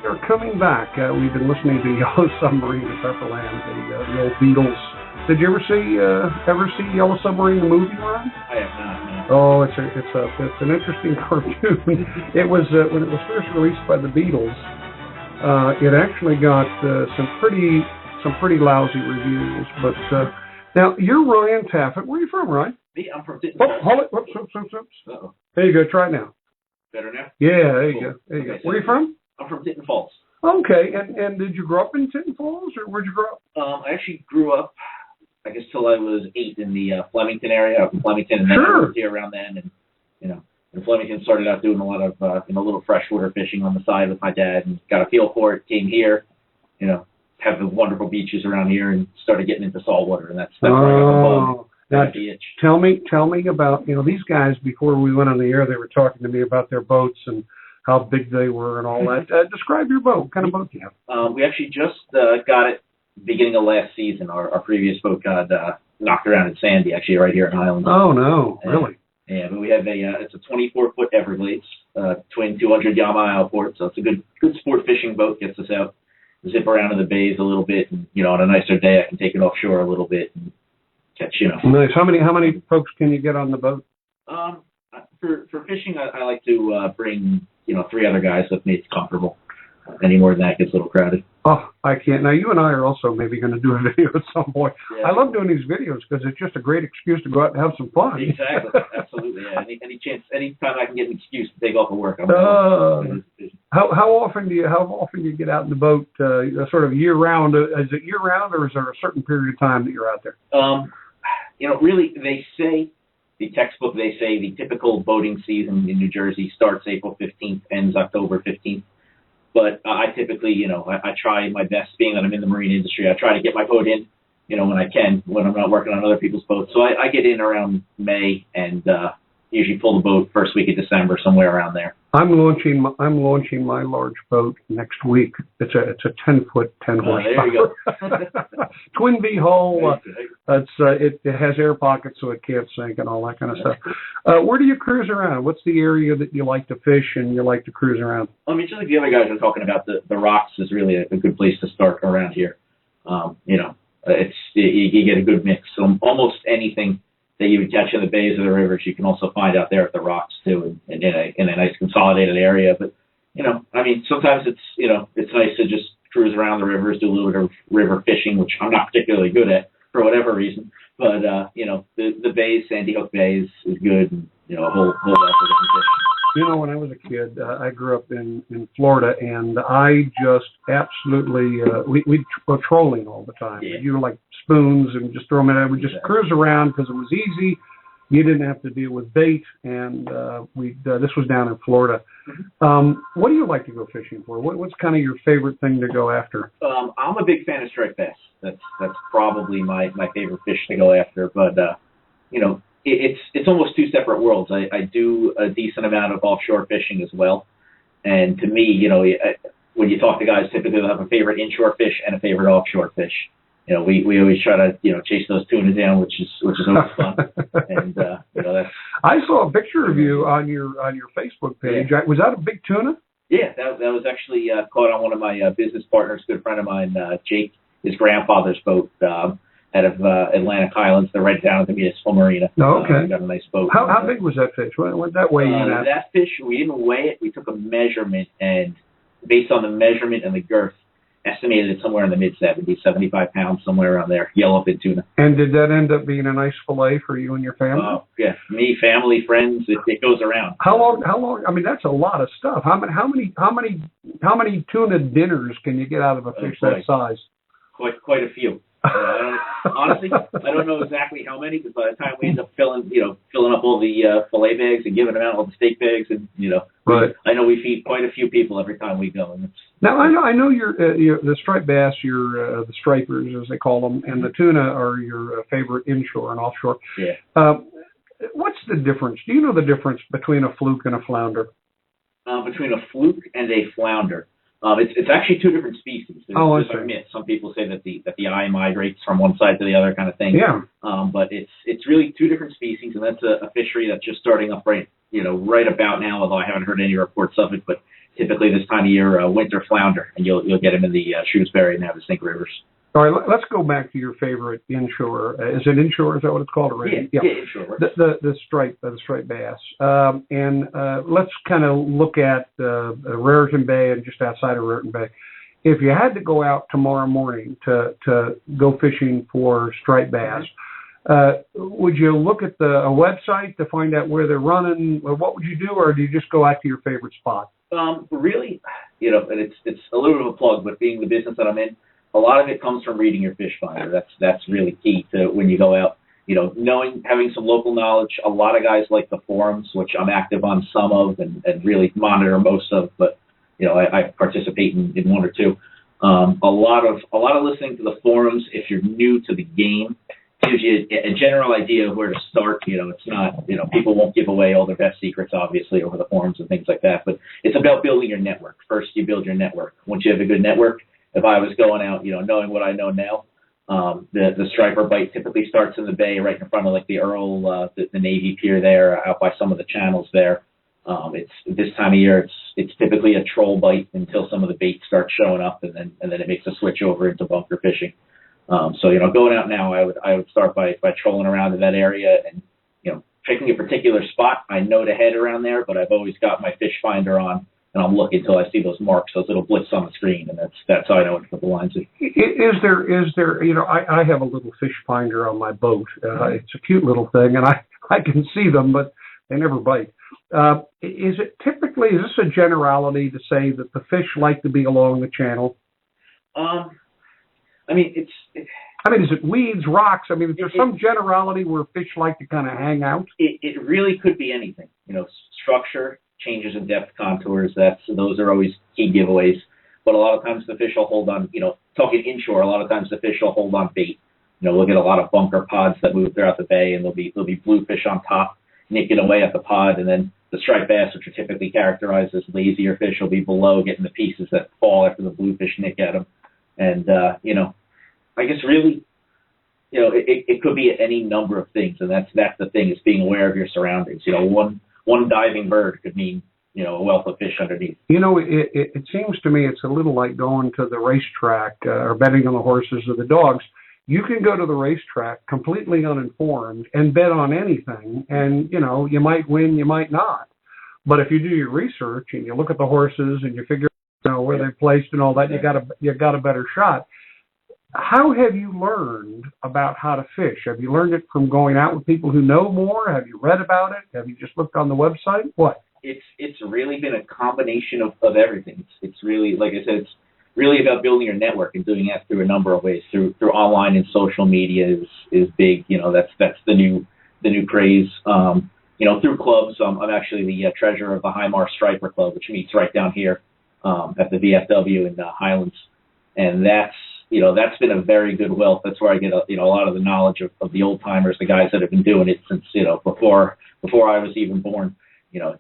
They're coming back. We've been listening to Yellow Submarine at Pepperland, the old Beatles. Did you ever see Yellow Submarine the movie, Ron? I have not. No. Oh, it's an interesting cartoon. It was when it was first released by the Beatles. It actually got some pretty lousy reviews. But now you're Ryan Taffet. Where are you from, Ryan? Me, I'm from Tinton. Hold it. Oops. There you go. Try it now. Better now? Yeah, there you go. There you go. Where are you from? I'm from Tinton Falls. Okay, and did you grow up in Tinton Falls, or where'd you grow up? I actually grew up, I guess, till I was 8 in the Flemington area. I was in Flemington, and then I moved here around then. And in Flemington, started out doing a lot of little freshwater fishing on the side with my dad, and got a feel for it. Came here, have the wonderful beaches around here, and started getting into saltwater, and that's where I got the bug. Now, tell me about these guys. Before we went on the air, they were talking to me about their boats and how big they were and all that. Describe your boat. What kind of boat do you have? We actually just got it beginning of last season. Our previous boat got knocked around in Sandy, actually, right here in Highland. Oh, no, really? Yeah, but we have it's a 24-foot Everglades, twin 200 Yamaha outboard, so it's a good sport fishing boat. Gets us out, zip around in the bays a little bit, and on a nicer day I can take it offshore a little bit and catch. Nice. How many folks can you get on the boat? For fishing, I like to bring 3 other guys with me. It's comfortable. Any more than that gets a little crowded. Oh, I can't. Now, you and I are also maybe going to do a video at some point. Yeah. I love doing these videos because it's just a great excuse to go out and have some fun. Exactly. Absolutely. Yeah. Any time I can get an excuse to take off of work, I'm How often do you get out in the boat? Sort of year round? Is it year round, or is there a certain period of time that you're out there? Really, they say the textbook. They say the typical boating season in New Jersey starts April 15th, ends October 15th. But I typically, I try my best, being that I'm in the marine industry, I try to get my boat in, when I can, when I'm not working on other people's boats. So I get in around May and usually pull the boat first week of December, somewhere around there. I'm launching my large boat next week. It's a 10-foot, 10 horsepower. There you go. Twin V hull. It has air pockets so it can't sink and all that kind of stuff. Where do you cruise around? What's the area that you like to fish and you like to cruise around? Just like the other guys are talking about, the rocks is really a good place to start around here. You get a good mix. So almost anything that you would catch in the bays or the rivers, you can also find out there at the rocks too, and in a nice consolidated area. But sometimes it's nice to just cruise around the rivers, do a little bit of river fishing, which I'm not particularly good at for whatever reason. But the bays, Sandy Hook Bay is good, and a whole lot of different fish. When I was a kid, I grew up in Florida, and I just absolutely, we were trolling all the time. Yeah. You were like spoons and just throw them in. I would just cruise around because it was easy. You didn't have to deal with bait, and this was down in Florida. What do you like to go fishing for? What's kind of your favorite thing to go after? I'm a big fan of striped bass. That's probably my favorite fish to go after, but it's almost two separate worlds. I do a decent amount of offshore fishing as well. And to me, when you talk to guys, typically they'll have a favorite inshore fish and a favorite offshore fish. We always try to, chase those tuna down, which is always fun. And, that's. I saw a picture of you on your Facebook page. Yeah. Was that a big tuna? Yeah, that was actually caught on one of my business partners, good friend of mine, Jake, his grandfather's boat. Out of Atlantic Highlands. They're right down at the municipal marina. Oh, okay. Got a nice boat. How big was that fish? What that weigh in at? That fish, we didn't weigh it. We took a measurement, and based on the measurement and the girth, estimated it somewhere in the mid-70s, 75 pounds, somewhere around there, yellowfin tuna. And did that end up being a nice fillet for you and your family? Oh, yeah. Me, family, friends, it goes around. How long? I mean, that's a lot of stuff. How many tuna dinners can you get out of a fish that size? Quite a few. Honestly, I don't know exactly how many, because by the time we end up filling up all the fillet bags and giving them out all the steak bags, and right. I know we feed quite a few people every time we go. And now I know you're the striped bass, the stripers as they call them, and the tuna are your favorite inshore and offshore. Yeah. What's the difference? Do you know the difference between a fluke and a flounder? Between a fluke and a flounder. It's actually two different species. There's a myth. Some people say that the eye migrates from one side to the other, kind of thing. Yeah. But it's really two different species, and that's a fishery that's just starting up right about now. Although I haven't heard any reports of it, but typically this time of year, winter flounder, and you'll get them in the Shrewsbury and Navasink rivers. All right, let's go back to your favorite inshore. Is it inshore? Is that what it's called already? Yeah, inshore. The striped bass. And let's kind of look at Raritan Bay and just outside of Raritan Bay. If you had to go out tomorrow morning to go fishing for striped bass, would you look at a website to find out where they're running? What would you do, or do you just go out to your favorite spot? Really, and it's a little bit of a plug, but being the business that I'm in, a lot of it comes from reading your fish finder. That's really key to when you go out. Having some local knowledge. A lot of guys like the forums, which I'm active on some of and really monitor most of, but I participate in one or two. A lot of listening to the forums, if you're new to the game, gives you a general idea of where to start. It's not, people won't give away all their best secrets, obviously, over the forums and things like that, but it's about building your network. First, you build your network. Once you have a good network, if I was going out, knowing what I know now, the striper bite typically starts in the bay right in front of like the Earl, the Navy Pier there, out by some of the channels there. It's this time of year, it's typically a troll bite until some of the bait starts showing up, and then it makes a switch over into bunker fishing. So going out now, I would start by trolling around in that area and picking a particular spot. I know to head around there, but I've always got my fish finder on, and I'm looking until I see those marks, those little blips on the screen, and that's how I know what to put the lines in. Is there? I have a little fish finder on my boat. It's a cute little thing, and I can see them, but they never bite. Is this a generality to say that the fish like to be along the channel? Is it weeds, rocks? Is there some generality where fish like to kind of hang out? It really could be anything. Structure, changes in depth contours, those are always key giveaways. But a lot of times the fish will hold on, talking inshore, a lot of times the fish will hold on bait. We'll get a lot of bunker pods that move throughout the bay, and there'll be bluefish on top, nicking away at the pod, and then the striped bass, which are typically characterized as lazier fish, will be below, getting the pieces that fall after the bluefish nick at them. And, I guess really, it could be any number of things, and that's the thing, is being aware of your surroundings. One diving bird could mean, a wealth of fish underneath. It seems to me it's a little like going to the racetrack or betting on the horses or the dogs. You can go to the racetrack completely uninformed and bet on anything, and, you might win, you might not. But if you do your research and you look at the horses and you figure out where they're placed and all that, you got a better shot. How have you learned about how to fish? Have you learned it from going out with people who know more? Have you read about it? Have you just looked on the website? What? It's really been a combination of everything. It's really, like I said, it's really about building your network and doing that through a number of ways. Through online and social media is big. That's the new craze. Through clubs. I'm actually the treasurer of the Highmar Striper Club, which meets right down here at the VFW in Highlands, and that's been a very good wealth. That's where I get a lot of the knowledge of the old timers, the guys that have been doing it since before I was even born.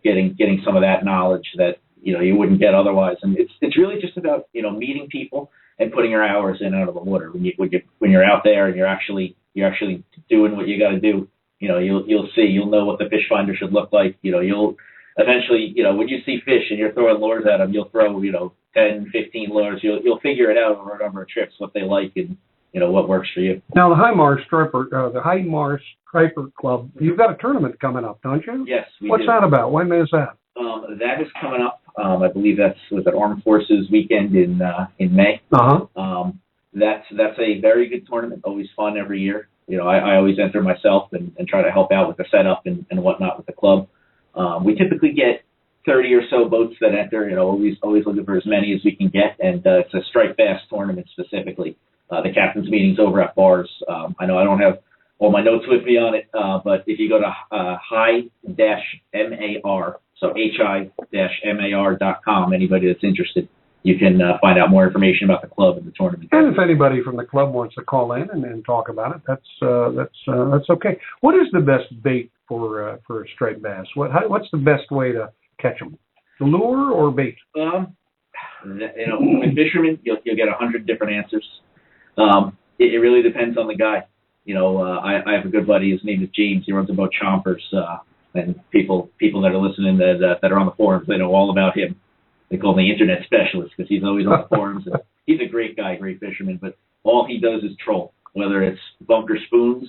Getting some of that knowledge that you wouldn't get otherwise. And it's really just about meeting people and putting your hours in out of the water. When you're out there and you're actually doing what you got to do, you'll know what the fish finder should look like. You'll eventually, when you see fish and you're throwing lures at them, you'll throw 10, 15 lures. You'll figure it out over a number of trips what they like and what works for you. Now the Highmar Striper Club, you've got a tournament coming up, don't you? Yes, we What's do. that about? When is that? That is coming up. I believe was at Armed Forces Weekend in May. That's a very good tournament. Always fun every year. I always enter myself and try to help out with the setup and whatnot with the club. We typically get 30 or so boats that enter. Always looking for as many as we can get, and it's a striped bass tournament specifically. The captain's meeting's over at bars. I know I don't have all my notes with me on it, but if you go to hi-mar, so hi-mar.com, anybody that's interested, you can find out more information about the club and the tournament. And if anybody from the club wants to call in and talk about it, that's okay. What is the best bait for a striped bass? What's the best way to catch them? Lure or bait? With fishermen, you'll get 100 different answers. It really depends on the guy. I have a good buddy. His name is James. He runs a boat, Chompers, and people that are listening that are on the forums, they know all about him. they call him the internet specialist because he's always on the forums. And he's a great guy, great fisherman, but all he does is troll, whether it's bunker spoons,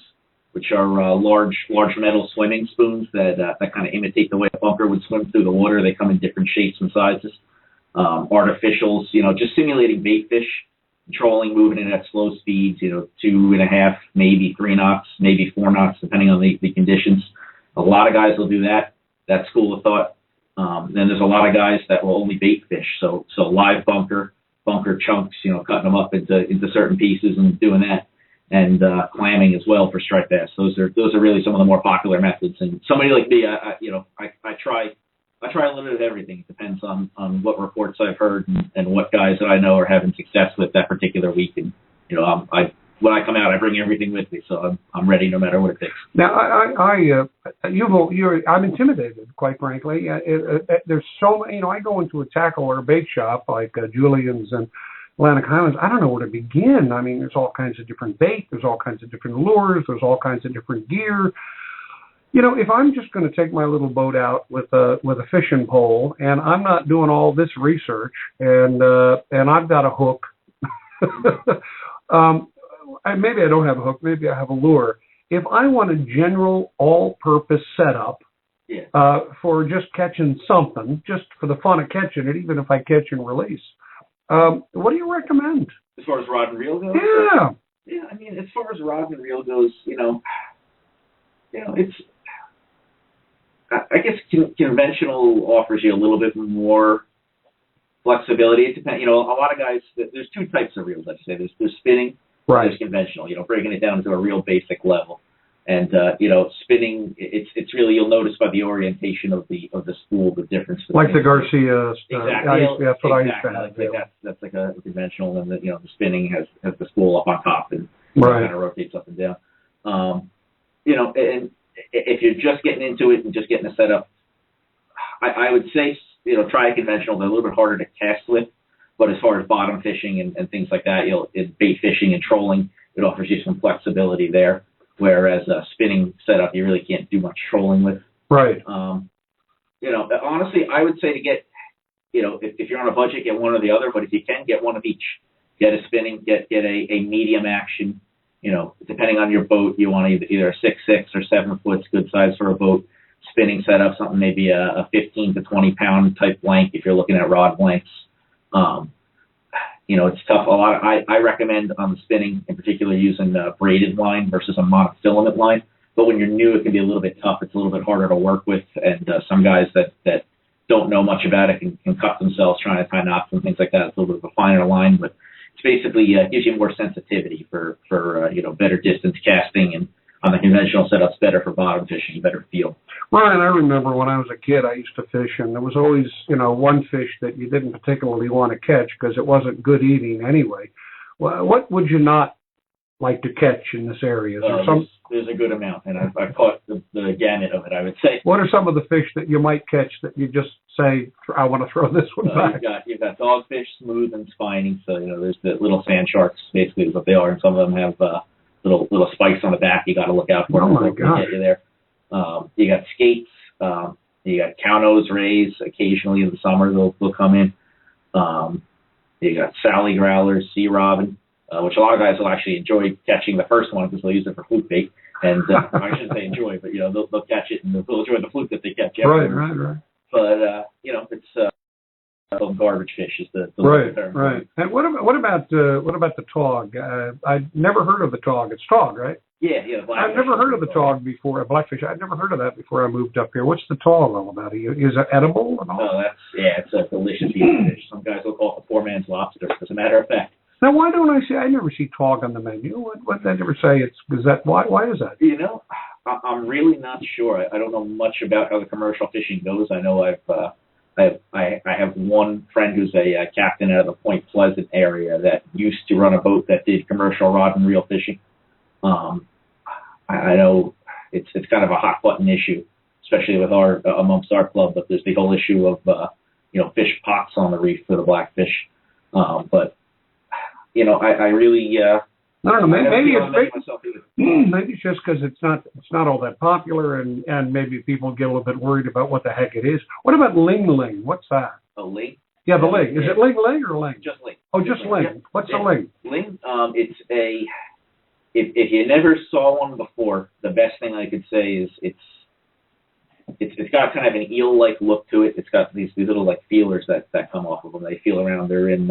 which are large metal swimming spoons that kind of imitate the way a bunker would swim through the water. They come in different shapes and sizes. Artificials, just simulating bait fish, trolling, moving in at slow speeds, 2.5, maybe 3 knots, maybe 4 knots, depending on the conditions. A lot of guys will do that school of thought. Then there's a lot of guys that will only bait fish. So live bunker chunks, cutting them up into certain pieces and doing that. And clamming as well for striped bass. Those are really some of the more popular methods. And somebody like me, I try a little bit of everything. It depends on what reports I've heard and what guys that I know are having success with that particular week. And when I come out, I bring everything with me, so I'm ready no matter what it takes. Now, I'm intimidated, quite frankly. There's so many. I go into a tackle or a bait shop like Julian's and Atlantic Highlands. I don't know where to begin. I mean, there's all kinds of different bait. There's all kinds of different lures. There's all kinds of different gear. If I'm just going to take my little boat out with a fishing pole and I'm not doing all this research and I've got a hook, maybe I don't have a hook, maybe I have a lure. If I want a general all-purpose setup for just catching something, just for the fun of catching it, even if I catch and release, what do you recommend? As far as rod and reel goes? Yeah. Yeah, I mean, as far as rod and reel goes, it's, I guess conventional offers you a little bit more flexibility. It depends, a lot of guys, there's 2 types of reels, I'd say. There's spinning, right. There's conventional, breaking it down to a real basic level. And, spinning, it's really, you'll notice by the orientation of the spool, the difference. Like the Garcia. Exactly. That's what I used to have. That's like a conventional, and the spinning has the spool up on top and right. kind of rotates up and down. And if you're just getting into it and just getting a setup, I would say, try a conventional. They're a little bit harder to cast with, but as far as bottom fishing and things like that, bait fishing and trolling, it offers you some flexibility there. Whereas a spinning setup, you really can't do much trolling with. Right. Honestly, I would say to get, if you're on a budget, get one or the other. But if you can, get one of each. Get a spinning, get a medium action. Depending on your boat, you want either a 6'6" or 7 foot, good size for a boat. Spinning setup, something maybe a 15 to 20 pound type blank if you're looking at rod blanks. It's tough. I recommend on the spinning, in particular, using a braided line versus a monofilament line. But when you're new, it can be a little bit tough. It's a little bit harder to work with, and some guys that don't know much about it can cut themselves trying to tie knots and things like that. It's a little bit of a finer line, but it's basically gives you more sensitivity for better distance casting, and on the conventional setups, better for bottom fishing, better feel. Ryan, I remember when I was a kid, I used to fish, and there was always, one fish that you didn't particularly want to catch because it wasn't good eating anyway. Well, what would you not like to catch in this area? There's a good amount, and I've caught the gamut of it, I would say. What are some of the fish that you might catch that you just say, I want to throw this one back? You've got dogfish, smooth and spiny. So, there's the little sand sharks, basically is what they are, and some of them have little spikes on the back you got to look out for. Oh, my God. Get you there. You got skates. You got cow-nose rays. Occasionally in the summer, they'll come in. You got Sally growlers, sea robin, which a lot of guys will actually enjoy catching the first one because they'll use it for fluke bait. And I shouldn't say enjoy, but they'll catch it and they'll enjoy the fluke that they catch. Right. But it's garbage fish is the term. Right. And what about the tog? I've never heard of the tog. It's tog, right? Yeah. I've never heard of the tog before. Blackfish. I've never heard of that before I moved up here. What's the tog all about? Is it edible and all? Oh, it's a delicious eating fish. Some guys will call it the poor man's lobster. As a matter of fact. Now, why don't I never see tog on the menu? What did I never say? Why is that? I'm really not sure. I don't know much about how the commercial fishing goes. I know I have one friend who's a captain out of the Point Pleasant area that used to run a boat that did commercial rod and reel fishing. I know it's kind of a hot button issue, especially with amongst our club. But there's the whole issue of fish pots on the reef for the blackfish. But I really I don't know. Maybe it's just because it's not all that popular, and maybe people get a little bit worried about what the heck it is. What about ling ling? What's that? A ling? Yeah, the ling. Is it ling or ling? Just ling. Oh, just ling. Yeah. What's a ling? Ling, it's a, if you never saw one before, the best thing I could say is it's got kind of an eel-like look to it. It's got these little like feelers that come off of them. They feel around. They're in,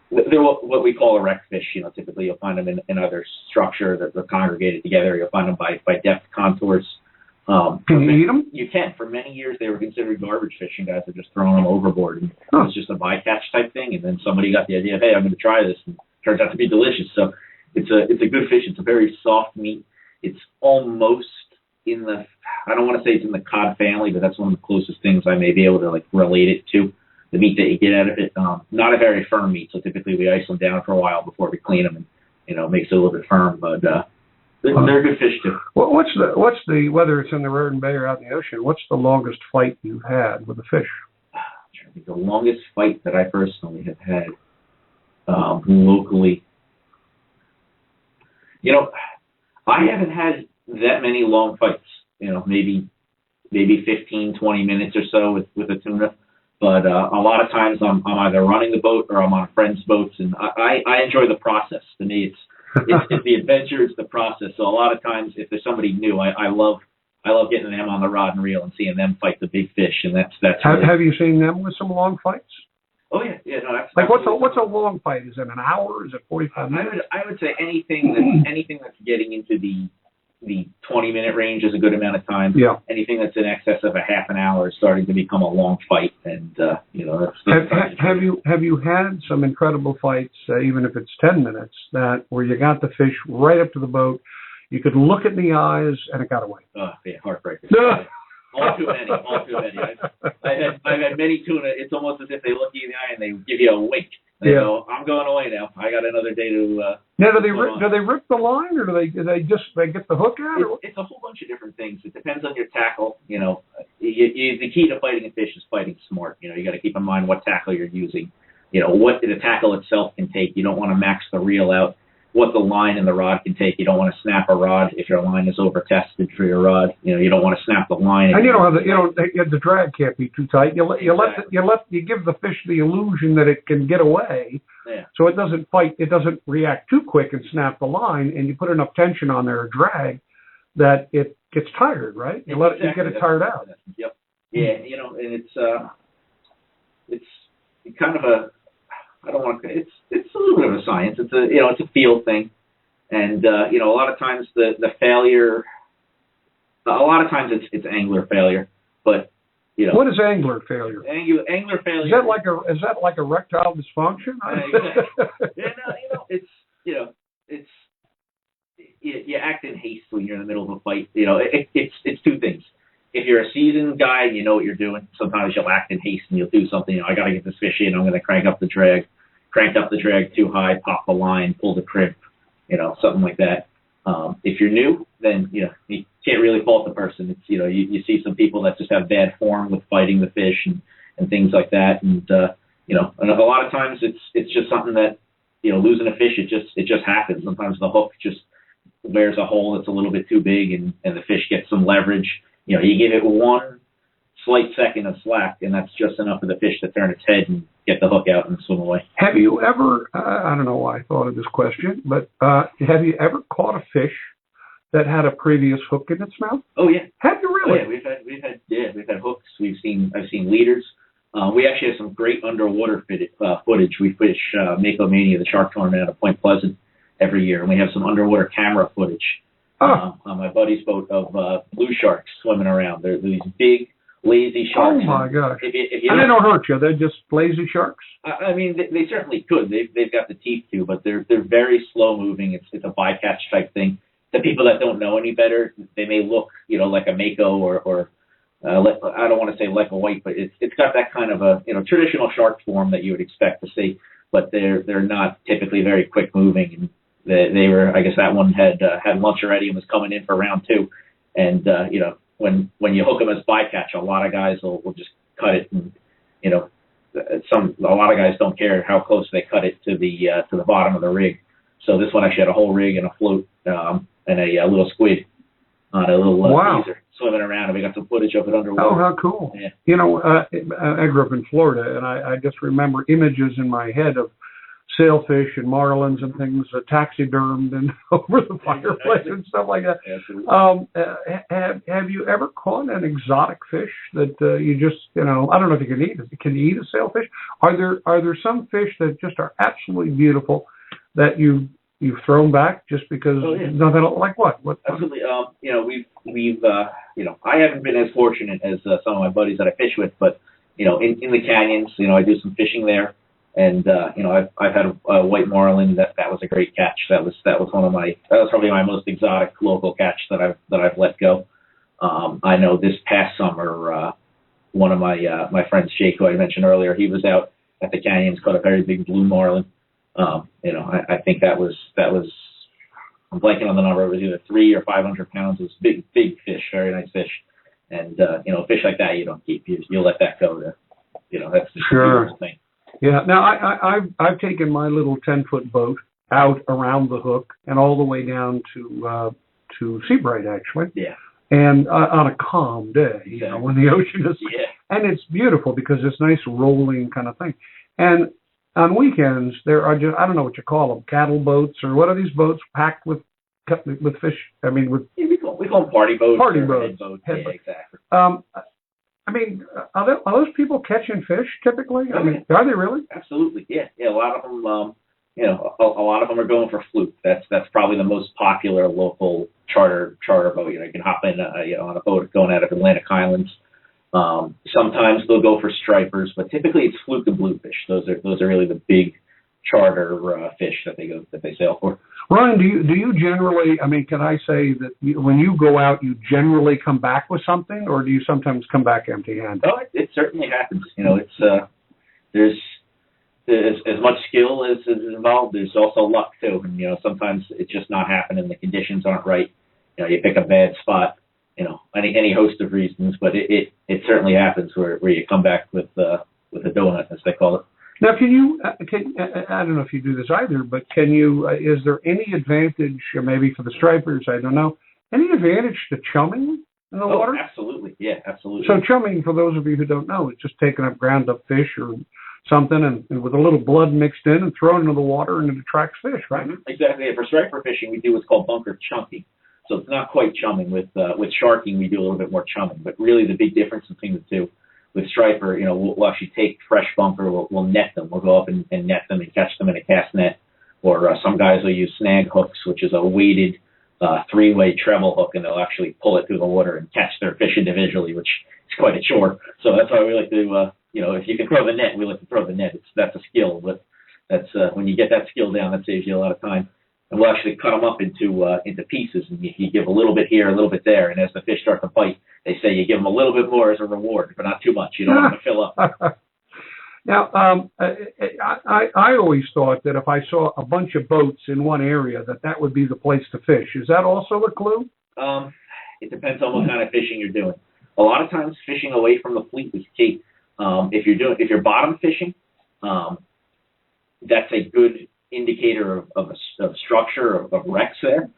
they're what we call erect fish. Typically you'll find them in other structure that they're congregated together. You'll find them by depth contours. Can you eat them? You can. For many years, they were considered garbage fish, and guys were just throwing them overboard. And it was just a bycatch type thing. And then somebody got the idea of, hey, I'm going to try this, and it turns out to be delicious. So it's a good fish. It's a very soft meat. It's almost in the, I don't want to say it's in the cod family, but that's one of the closest things I may be able to like relate it to. The meat that you get out of it, not a very firm meat. So typically we ice them down for a while before we clean them, and it makes it a little bit firm. But they're good fish too. Well, what's the whether it's in the Raritan Bay or out in the ocean? What's the longest fight you've had with a fish? The longest fight that I personally have had locally. I haven't had that many long fights. Maybe 15, 20 minutes or so with a tuna. But a lot of times I'm either running the boat or I'm on friends' boats, and I enjoy the process. To me, it's the adventure, it's the process. So a lot of times, if there's somebody new, I love getting them on the rod and reel and seeing them fight the big fish, and that's. Have you seen them with some long fights? Oh yeah. No, that's like what's a long fight? Is it an hour? Is it 45 minutes? I would say anything that's getting into the 20-minute range is a good amount of time. Yeah. Anything that's in excess of a half an hour is starting to become a long fight, and that's have you had some incredible fights, even if it's 10 minutes, where you got the fish right up to the boat, you could look in the eyes, and it got away? Oh yeah, heartbreakers. All too many. I've had many tuna. It's almost as if they look you in the eye and they give you a wink. They go, I'm going away now. I got another day to. Now, do they rip the line, or do they get the hook out? It's a whole bunch of different things. It depends on your tackle. The key to fighting a fish is fighting smart. You got to keep in mind what tackle you're using. What the tackle itself can take. You don't want to max the reel out. What the line and the rod can take. You don't want to snap a rod if your line is over tested for your rod. You don't want to snap the line. And the drag can't be too tight. You give the fish the illusion that it can get away, so it doesn't fight. It doesn't react too quick and snap the line. And you put enough tension on there, drag, that it gets tired. Right? You get it tired out. Yep. Yeah. And it's kind of a. I don't want to. It's a little bit of a science. It's a field thing, and a lot of times the failure. A lot of times it's angler failure, but what is angler failure? Angler failure. Is that like erectile dysfunction? It's you act in haste when you're in the middle of a fight. It's two things. If you're a seasoned guy and you know what you're doing, sometimes you'll act in haste and you'll do something. I got to get this fish in. I'm going to crank up the drag too high, pop the line, pull the crimp, something like that. If you're new, then you can't really fault the person. It's you see some people that just have bad form with fighting the fish and things like that, and and a lot of times it's just something that losing a fish it just happens. Sometimes the hook just wears a hole that's a little bit too big, and the fish gets some leverage. You give it one slight second of slack, and that's just enough for the fish to turn its head and get the hook out and swim away. Have you ever, I don't know why I thought of this question, but have you ever caught a fish that had a previous hook in its mouth? Oh, yeah. Have you really? Yeah, we've had hooks. I've seen leaders. We actually have some great underwater footage. We fish Mako Mania, the shark tournament out of Point Pleasant every year, and we have some underwater camera footage. On my buddy's boat of blue sharks swimming around. They're these big, lazy sharks. Oh my gosh! If they don't hurt you. They're just lazy sharks. I mean, they certainly could. They've got the teeth too, but they're very slow moving. It's a bycatch type thing. The people that don't know any better, they may look like a mako or I don't want to say like a white, but it's got that kind of a traditional shark form that you would expect to see, but they're not typically very quick moving. And they were, I guess that one had lunch already and was coming in for round two. And, when you hook them as bycatch, a lot of guys will just cut it. And, a lot of guys don't care how close they cut it to the bottom of the rig. So this one actually had a whole rig and a float, and a little squid on a little teaser. swimming around, and we got some footage of it underwater. Oh, how cool. Yeah. You know, I grew up in Florida, and I just remember images in my head of sailfish and marlins and things taxidermed and over the fireplace and stuff like that. Have you ever caught an exotic fish that you just, I don't know if you can eat it. Can you eat a sailfish? Are there some fish that just are absolutely beautiful that you've thrown back just because nothing like what? Absolutely. We've I haven't been as fortunate as some of my buddies that I fish with, but in the canyons, I do some fishing there. And I've had a white marlin that was a great catch. That was probably my most exotic local catch that I've let go. I know this past summer, one of my friends, Jake, who I mentioned earlier, he was out at the canyons, caught a very big blue marlin. I think that was I'm blanking on the number. It was either 300 or 500 pounds. It was big fish, very nice fish. And fish like that you don't keep. You let that go. That's the beautiful thing. Yeah. Now I've taken my little 10-foot boat out around the hook and all the way down to Seabright actually. Yeah. And on a calm day, when the ocean is, and it's beautiful because it's nice rolling kind of thing. And on weekends there are just, I don't know what you call them, cattle boats or what are these boats packed with fish? I mean, we call them party boats. Party boats. Yeah, exactly. I mean, are those people catching fish typically? I mean, are they really? Absolutely, yeah. A lot of them, a lot of them are going for fluke. That's probably the most popular local charter boat. You can hop in, on a boat going out of Atlantic Highlands. Sometimes they'll go for stripers, but typically it's fluke and bluefish. Those are really the big charter fish that they sail for. Ryan, do you generally? I mean, can I say that when you go out, you generally come back with something, or do you sometimes come back empty-handed? Oh, it certainly happens. There's as much skill as is involved. There's also luck too, and sometimes it's just not happening. The conditions aren't right. You pick a bad spot. Any host of reasons, but it certainly happens where you come back with a donut, as they call it. Now, I don't know if you do this either, but is there any advantage, or maybe for the stripers, I don't know, any advantage to chumming in the water? Absolutely. Yeah, absolutely. So chumming, for those of you who don't know, it's just taking up ground up fish or something and with a little blood mixed in and thrown into the water and it attracts fish, right? Mm-hmm. Exactly. For striper fishing, we do what's called bunker chunking. So it's not quite chumming. With sharking, we do a little bit more chumming. But really the big difference between the two, with striper, we'll actually take fresh bunker, we'll net them. We'll go up and net them and catch them in a cast net. Or some guys will use snag hooks, which is a weighted three-way treble hook, and they'll actually pull it through the water and catch their fish individually, which is quite a chore. So that's why we like to, if you can throw the net, we like to throw the net. That's a skill, but that's when you get that skill down, that saves you a lot of time. And we'll actually cut them up into pieces, and you give a little bit here, a little bit there, and as the fish start to bite, they say you give them a little bit more as a reward, but not too much. You don't want to fill up. Now, I always thought that if I saw a bunch of boats in one area, that would be the place to fish. Is that also a clue? It depends on what kind of fishing you're doing. A lot of times, fishing away from the fleet is key. If you're bottom fishing, that's a good indicator of structure of wrecks there.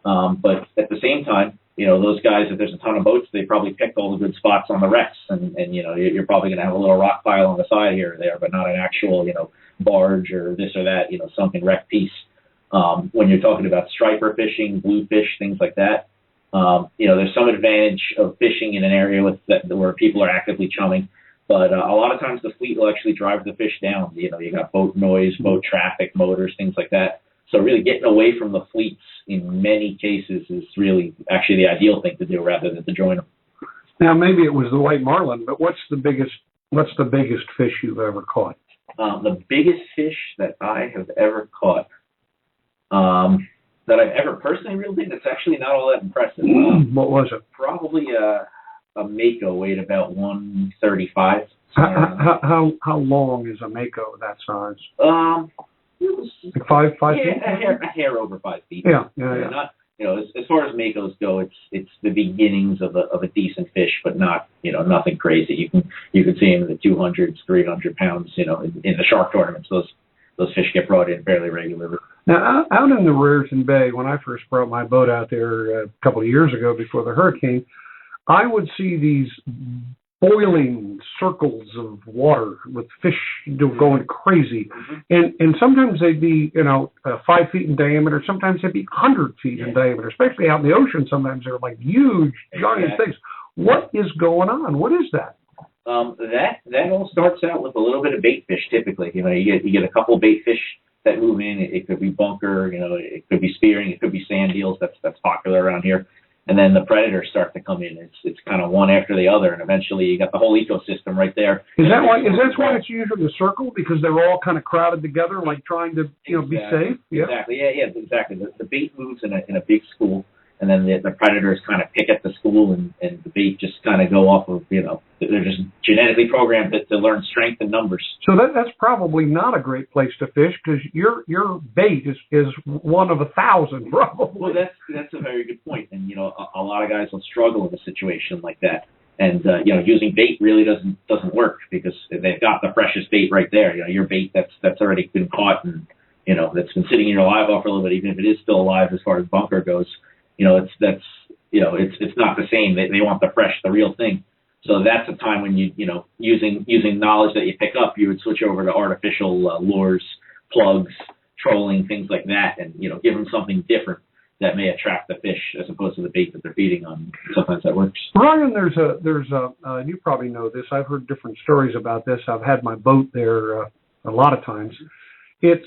But at the same time, those guys, if there's a ton of boats, they probably picked all the good spots on the wrecks, and you're probably going to have a little rock pile on the side here or there, but not an actual barge or this or that sunken wreck piece. When you're talking about striper fishing, bluefish, things like that, there's some advantage of fishing in an area where people are actively chumming. But a lot of times the fleet will actually drive the fish down. You got boat noise, boat traffic, motors, things like that. So really getting away from the fleets in many cases is really actually the ideal thing to do rather than to join them. Now, maybe it was the white marlin, but what's the biggest fish you've ever caught? The biggest fish that I have ever caught, that I've ever personally reeled in, it's actually not all that impressive. What was it? Probably a mako, weighed about 135. How long is a mako that size? It was like 5 feet? A hair over 5 feet. Yeah. Not, as far as makos go, it's the beginnings of a decent fish, but not nothing crazy. You can see them in the 200s, 300 pounds. In the shark tournaments, those fish get brought in fairly regularly. Now, out in the Raritan Bay, when I first brought my boat out there a couple of years ago before the hurricane, I would see these boiling circles of water with fish going crazy, and sometimes they'd be 5 feet in diameter. Sometimes they'd be 100 feet in diameter, especially out in the ocean. Sometimes they're like huge, giant things. What is going on? What is that? That all starts out with a little bit of bait fish. Typically, you get a couple of bait fish that move in. It could be bunker, it could be spearing, it could be sand eels. That's popular around here. And then the predators start to come in. It's kind of one after the other, and eventually you got the whole ecosystem right there. Is that why it's usually a circle, because they're all kind of crowded together, like trying to be safe? Yeah. Exactly. Yeah, exactly. The bait moves in a big school, and then the predators kind of pick at the school, and the bait just kind of go off of they're just genetically programmed to learn strength and numbers. So that's probably not a great place to fish, because your bait is one of 1,000 probably. Well, that's a very good point, and a lot of guys will struggle in a situation like that, and using bait really doesn't work, because they've got the freshest bait right there. Your bait that's already been caught and that's been sitting in your live well for a little bit, even if it is still alive as far as bunker goes. It's not the same. They want the real thing. So that's a time when using knowledge that you pick up, you would switch over to artificial lures, plugs, trolling, things like that, and give them something different that may attract the fish as opposed to the bait that they're feeding on. Sometimes that works. Ryan, there's you probably know this. I've heard different stories about this. I've had my boat there a lot of times. It's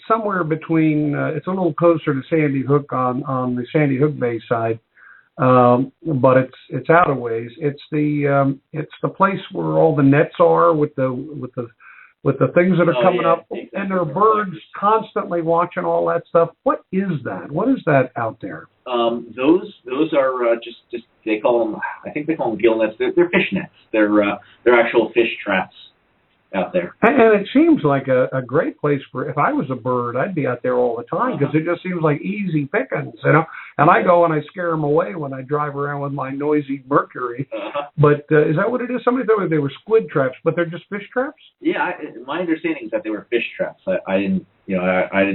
somewhere between. It's a little closer to Sandy Hook on the Sandy Hook Bay side, but it's out of ways. It's the place where all the nets are with the things that are coming up, exactly. And there are birds constantly watching all that stuff. What is that? What is that out there? Those are just they call them. I think they call them gill nets. They're fish nets. They're actual fish traps out there. And it seems like a great place for, if I was a bird, I'd be out there all the time, because it just seems like easy pickings, And I go and I scare them away when I drive around with my noisy Mercury. But is that what it is? Somebody told me they were squid traps, but they're just fish traps? Yeah, my understanding is that they were fish traps. I didn't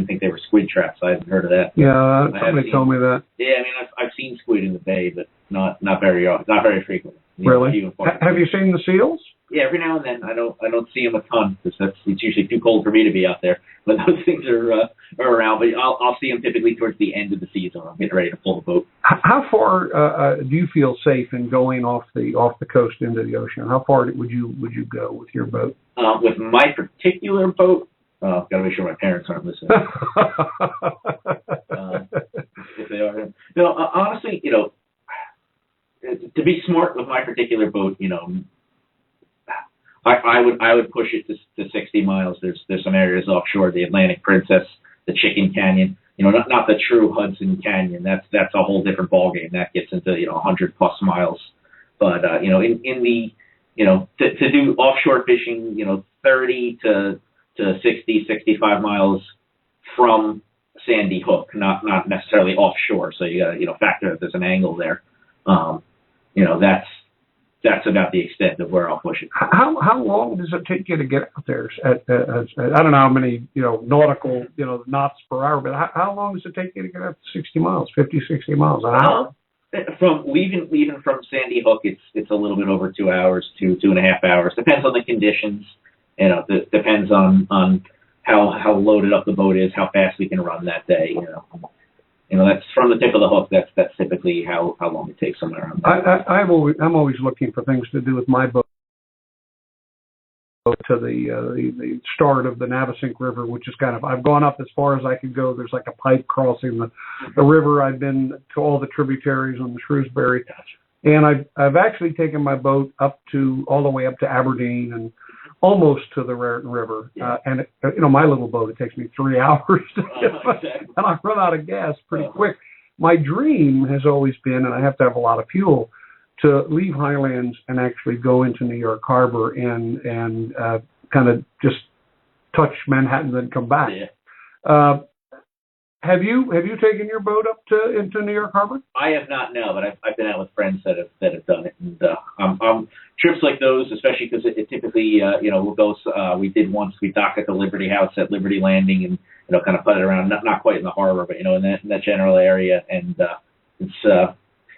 think they were squid traps. I hadn't heard of that. Yeah, somebody told me that. Yeah, I mean, I've seen squid in the bay, but not very frequently. Really? Have you seen the seals? Yeah, every now and then. I don't see them a ton, because it's usually too cold for me to be out there. But those things are around. But I'll see them typically towards the end of the season. I'm getting ready to pull the boat. How far do you feel safe in going off the coast into the ocean? How far would you go with your boat? With my particular boat, got to make sure my parents aren't listening. If they are, honestly, to be smart with my particular boat, I would push it to 60 miles. There's some areas offshore, the Atlantic Princess, the Chicken Canyon. Not the true Hudson Canyon. That's a whole different ballgame. That gets into 100+ miles. But in the to do offshore fishing, 30 to 60, 65 miles from Sandy Hook, not necessarily offshore. So you got to factor that there's an angle there. That's about the extent of where I'll push it. How long does it take you to get out there? I don't know how many nautical knots per hour, but how long does it take you to get out to 60 miles, 50, 60 miles an hour? From leaving from Sandy Hook, it's a little bit over 2 hours, 2.5 hours. Depends on the conditions. Depends on how loaded up the boat is, how fast we can run that day. That's from the tip of the hook. That's typically how long it takes somewhere around there. I'm always looking for things to do with my boat. To the start of the Navesink River, which is I've gone up as far as I could go. There's like a pipe crossing the river. I've been to all the tributaries on the Shrewsbury, and I've actually taken my boat all the way up to Aberdeen and almost to the Raritan River. And my little boat, it takes me 3 hours to get, and I run out of gas pretty quick. My dream has always been, and I have to have a lot of fuel, to leave Highlands and actually go into New York Harbor and kind of just touch Manhattan, then come back. Yeah. Have you taken your boat up into New York Harbor? I have not, no, but I've been out with friends that have done it, and trips like those, especially because it typically we'll go. We did once. We docked at the Liberty House at Liberty Landing, and kind of put it around, not quite in the harbor, but in that general area, and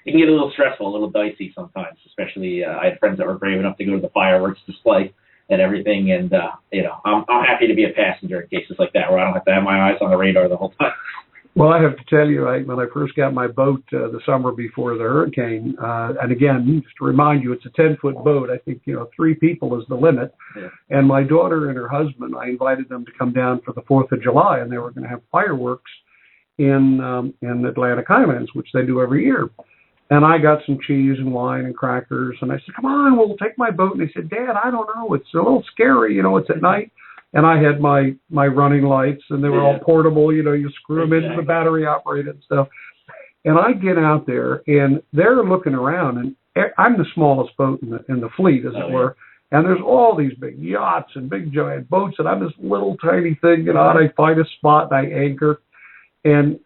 it can get a little stressful, a little dicey sometimes. Especially, I had friends that were brave enough to go to the fireworks display and everything, and I'm happy to be a passenger in cases like that where I don't have to have my eyes on the radar the whole time. Well, I have to tell you, when I first got my boat the summer before the hurricane, and again, just to remind you, it's a 10-foot boat. I think, 3 people is the limit. Yeah. And my daughter and her husband, I invited them to come down for the 4th of July, and they were going to have fireworks in Atlantic Highlands, which they do every year. And I got some cheese and wine and crackers, and I said, come on, we'll take my boat. And they said, Dad, I don't know. It's a little scary. It's at night. And I had my running lights, and they were all portable. You screw them into the battery operated stuff. And I get out there, and they're looking around, and I'm the smallest boat in the fleet, as it were. And there's all these big yachts and big giant boats, and I'm this little tiny thing. And I find a spot, and I anchor. And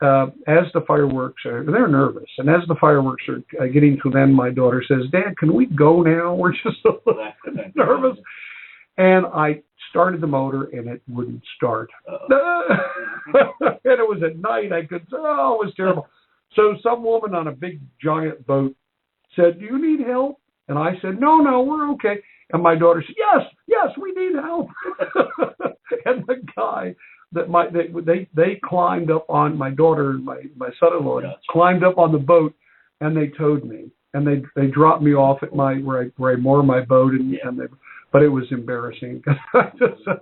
as the fireworks they're nervous. And as the fireworks are getting to them, my daughter says, Dad, can we go now? We're just a little nervous. And I started the motor, and it wouldn't start. And it was at night. It was terrible. So some woman on a big, giant boat said, do you need help? And I said, no, we're okay. And my daughter said, yes, we need help. And the guy, they climbed up on, my daughter and my son-in-law climbed up on the boat, and they towed me. And they dropped me off at where I moor my boat, but it was embarrassing because I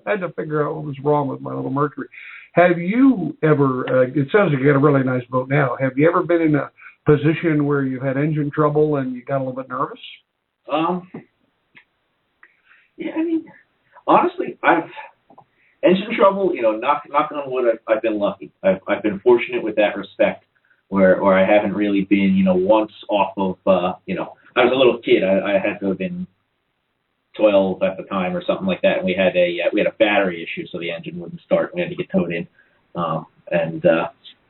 had to figure out what was wrong with my little Mercury. Have you ever, it sounds like you got a really nice boat now, have you ever been in a position where you had engine trouble and you got a little bit nervous? Yeah, honestly, engine trouble, knock on wood, I've been lucky. I've been fortunate with that respect where I haven't really been, once off of, I was a little kid. I had to have been 12 at the time or something like that, and we had a battery issue, so the engine wouldn't start. We had to get towed in, and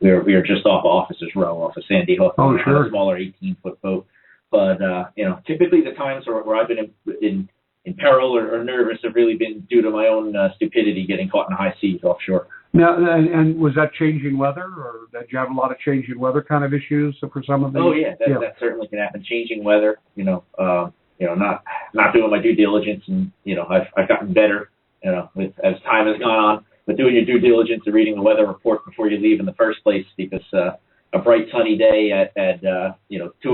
we were just off Officers Row, off of Sandy Hook, on a smaller 18-foot boat. But typically the times where I've been in peril or nervous have really been due to my own stupidity getting caught in high seas offshore. Now, and was that changing weather, or did you have a lot of changing weather kind of issues for some of these? Oh yeah, that certainly can happen. Changing weather, not doing my due diligence, and I've gotten better, as time has gone on. But doing your due diligence and reading the weather report before you leave in the first place, because a bright sunny day at 2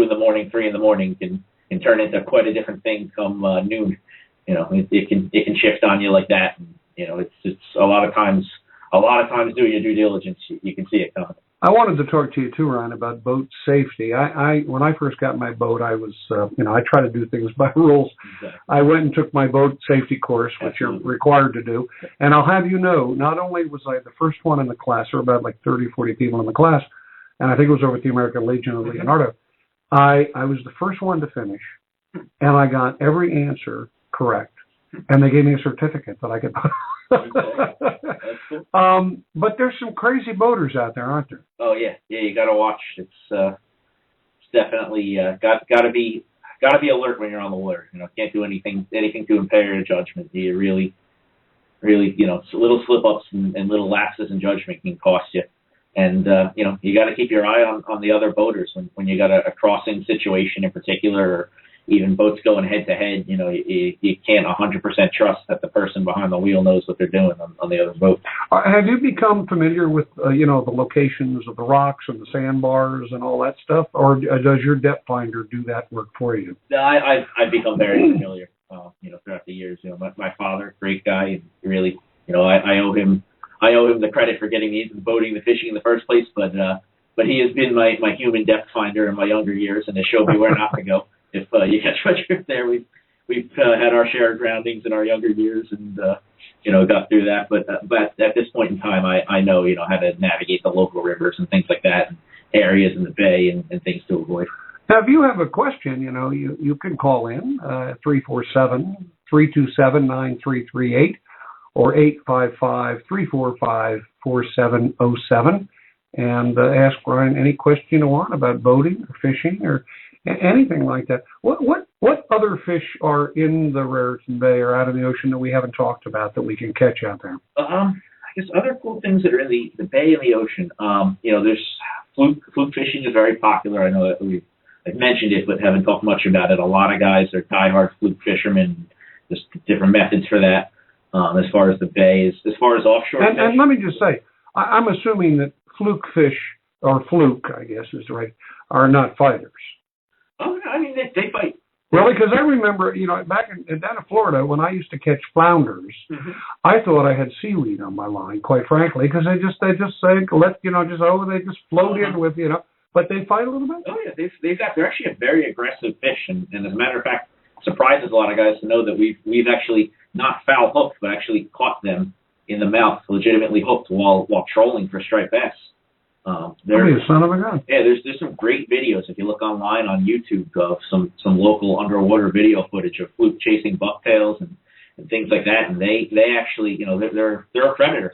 in the morning, 3 in the morning can turn into quite a different thing come noon. It can shift on you like that, and it's a lot of times doing your due diligence, you can see it coming. I wanted to talk to you too, Ryan, about boat safety. When I first got my boat, I was, I try to do things by rules. Exactly. I went and took my boat safety course, which you're required to do. And I'll have you know, not only was I the first one in the class, there were about like 30, 40 people in the class, and I think it was over at the American Legion of Leonardo. I was the first one to finish, and I got every answer correct. And they gave me a certificate that I could. But there's some crazy boaters out there, aren't there? Oh yeah, you got to watch. It's definitely got to be alert when you're on the water. Can't do anything to impair your judgment. You really, little slip ups and little lapses in judgment can cost you. And you got to keep your eye on the other boaters when you got a crossing situation in particular, or even boats going head to head. You can't 100% trust that the person behind the wheel knows what they're doing on the other boat. Have you become familiar with the locations of the rocks and the sandbars and all that stuff, or does your depth finder do that work for you? I've become very familiar. Throughout the years. My father, great guy, and really, I owe him the credit for getting me into the boating, the fishing in the first place. But he has been my human depth finder in my younger years, and has showed me where not to go. If you catch my drift there, we've had our share of groundings in our younger years, and got through that. But at this point in time, I know how to navigate the local rivers and things like that, and areas in the bay and things to avoid. Now, if you have a question, you can call in 347-327-9338 or 855-345-4707 and ask Ryan any question you want about boating or fishing or anything like that. What other fish are in the Raritan Bay or out in the ocean that we haven't talked about that we can catch out there? I guess other cool things that are in the bay and the ocean. There's fluke fishing is very popular. I know that I've mentioned it, but haven't talked much about it. A lot of guys are diehard fluke fishermen. Just different methods for that. As far as the bay is, as far as offshore fish. And let me just say, I'm assuming that fluke fish, or fluke, I guess is right, are not fighters. Oh, I mean, they fight. Really? Because I remember, back down in Florida, when I used to catch flounders, I thought I had seaweed on my line, quite frankly, because they just say, they just float in with, but they fight a little bit? Oh, yeah. They're actually a very aggressive fish, and as a matter of fact, surprises a lot of guys to know that we've actually not foul hooked, but actually caught them in the mouth, legitimately hooked while trolling for striped bass. The son of a gun. Yeah, there's some great videos if you look online on YouTube of some local underwater video footage of fluke chasing bucktails and things like that, and they actually they're a predator,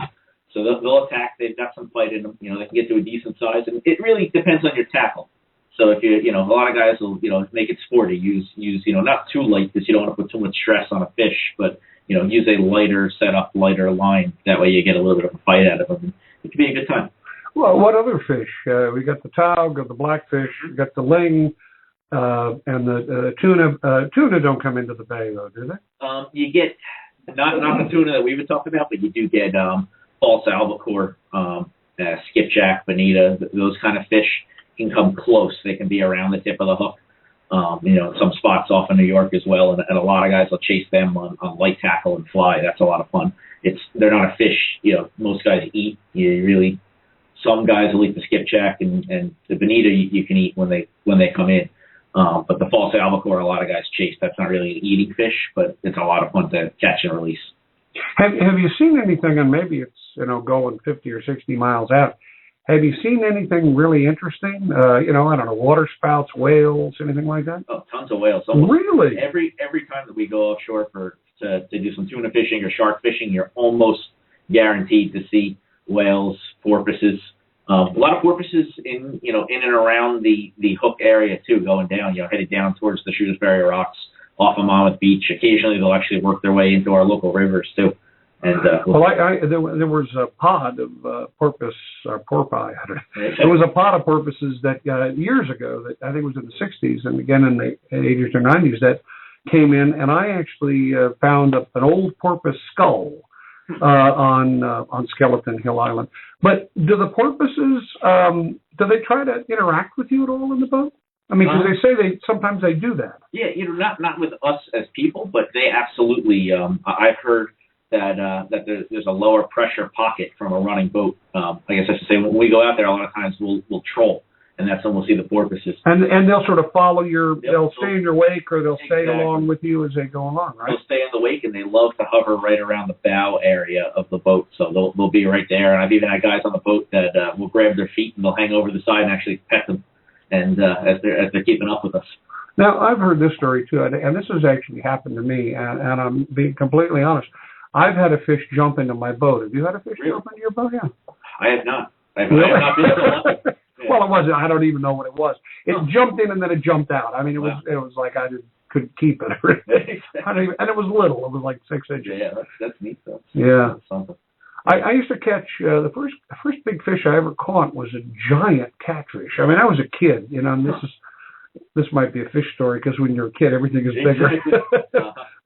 so they'll attack. They've got some fight in them. They can get to a decent size, and it really depends on your tackle. So if a lot of guys will make it sporty, use not too light because you don't want to put too much stress on a fish, but use a lighter setup, lighter line. That way you get a little bit of a fight out of them. It can be a good time. Well, what other fish? We got the taug, got the blackfish, we got the ling, and the tuna. Tuna don't come into the bay, though, do they? You get not the tuna that we would talk about, but you do get false albacore, skipjack, bonita. Those kind of fish can come close. They can be around the tip of the hook. Some spots off in New York as well, and a lot of guys will chase them on light tackle and fly. That's a lot of fun. They're not a fish. Most guys eat. Some guys will eat the skipjack and the bonita you can eat when they come in. But the false albacore, a lot of guys chase. That's not really an eating fish, but it's a lot of fun to catch and release. Have you seen anything, and maybe it's going 50 or 60 miles out, have you seen anything really interesting? I don't know, water spouts, whales, anything like that? Oh, tons of whales. Really? Every time that we go offshore to do some tuna fishing or shark fishing, you're almost guaranteed to see whales, porpoises. A lot of porpoises in and around the hook area too, going down, headed down towards the Shrewsbury Rocks off of Monmouth Beach. Occasionally they'll actually work their way into our local rivers too. And there was a pod of porpoise, or porpoise. There was a pod of porpoises that years ago, that I think was in the 60s and again in the 80s or 90s, that came in, and I actually found an old porpoise skull on Skeleton Hill Island. But do the porpoises, do they try to interact with you at all in the boat? I mean, because they say sometimes they do that. Yeah, not with us as people, but they absolutely. I've heard that there's a lower pressure pocket from a running boat. I guess I should say, when we go out there, a lot of times we'll troll, and that's when we'll see the porpoises. And they'll sort of follow they'll stay in your wake, or they'll stay along with you as they go along, right? They'll stay in the wake, and they love to hover right around the bow area of the boat, so they'll be right there. And I've even had guys on the boat that will grab their feet and they'll hang over the side and actually pet them, and as they're keeping up with us. Now, I've heard this story too, and this has actually happened to me, and I'm being completely honest. I've had a fish jump into my boat. Have you had a fish jump into your boat? Yeah. I have not. I have not been so lucky. Yeah. Well, it wasn't. I don't even know what it was. It jumped in and then it jumped out. I mean, it was like I couldn't keep it. And it was little. It was like 6 inches. Yeah, that's neat though. Yeah. I used to catch the first big fish I ever caught was a giant catfish. I mean, I was a kid, and this might be a fish story because when you're a kid, everything is bigger.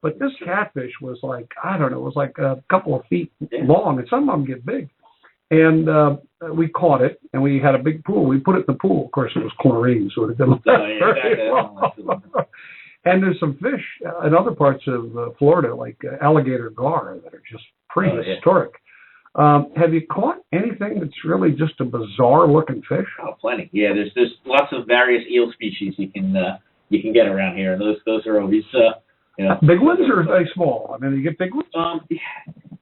But this catfish was like, I don't know, it was like a couple of feet long, and some of them get big. And we caught it, and we had a big pool. We put it in the pool. Of course, it was chlorine, so it didn't very long. And there's some fish in other parts of Florida, like alligator gar, that are just prehistoric. Have you caught anything that's really just a bizarre-looking fish? Oh, plenty. Yeah, there's lots of various eel species you can get around here, and those are always big ones, or are they small? I mean, you get big ones.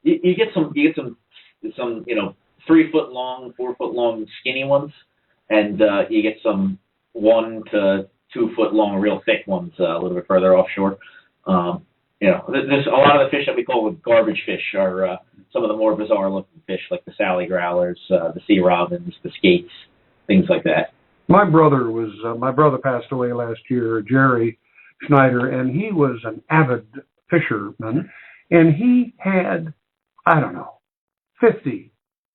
You get some 3 foot long, 4 foot long skinny ones, and you get some 1 to 2 foot long, real thick ones a little bit further offshore. There's a lot of the fish that we call garbage fish are some of the more bizarre looking fish, like the Sally growlers, the sea robins, the skates, things like that. My brother passed away last year, Jerry Schneider, and he was an avid fisherman, and he had, 50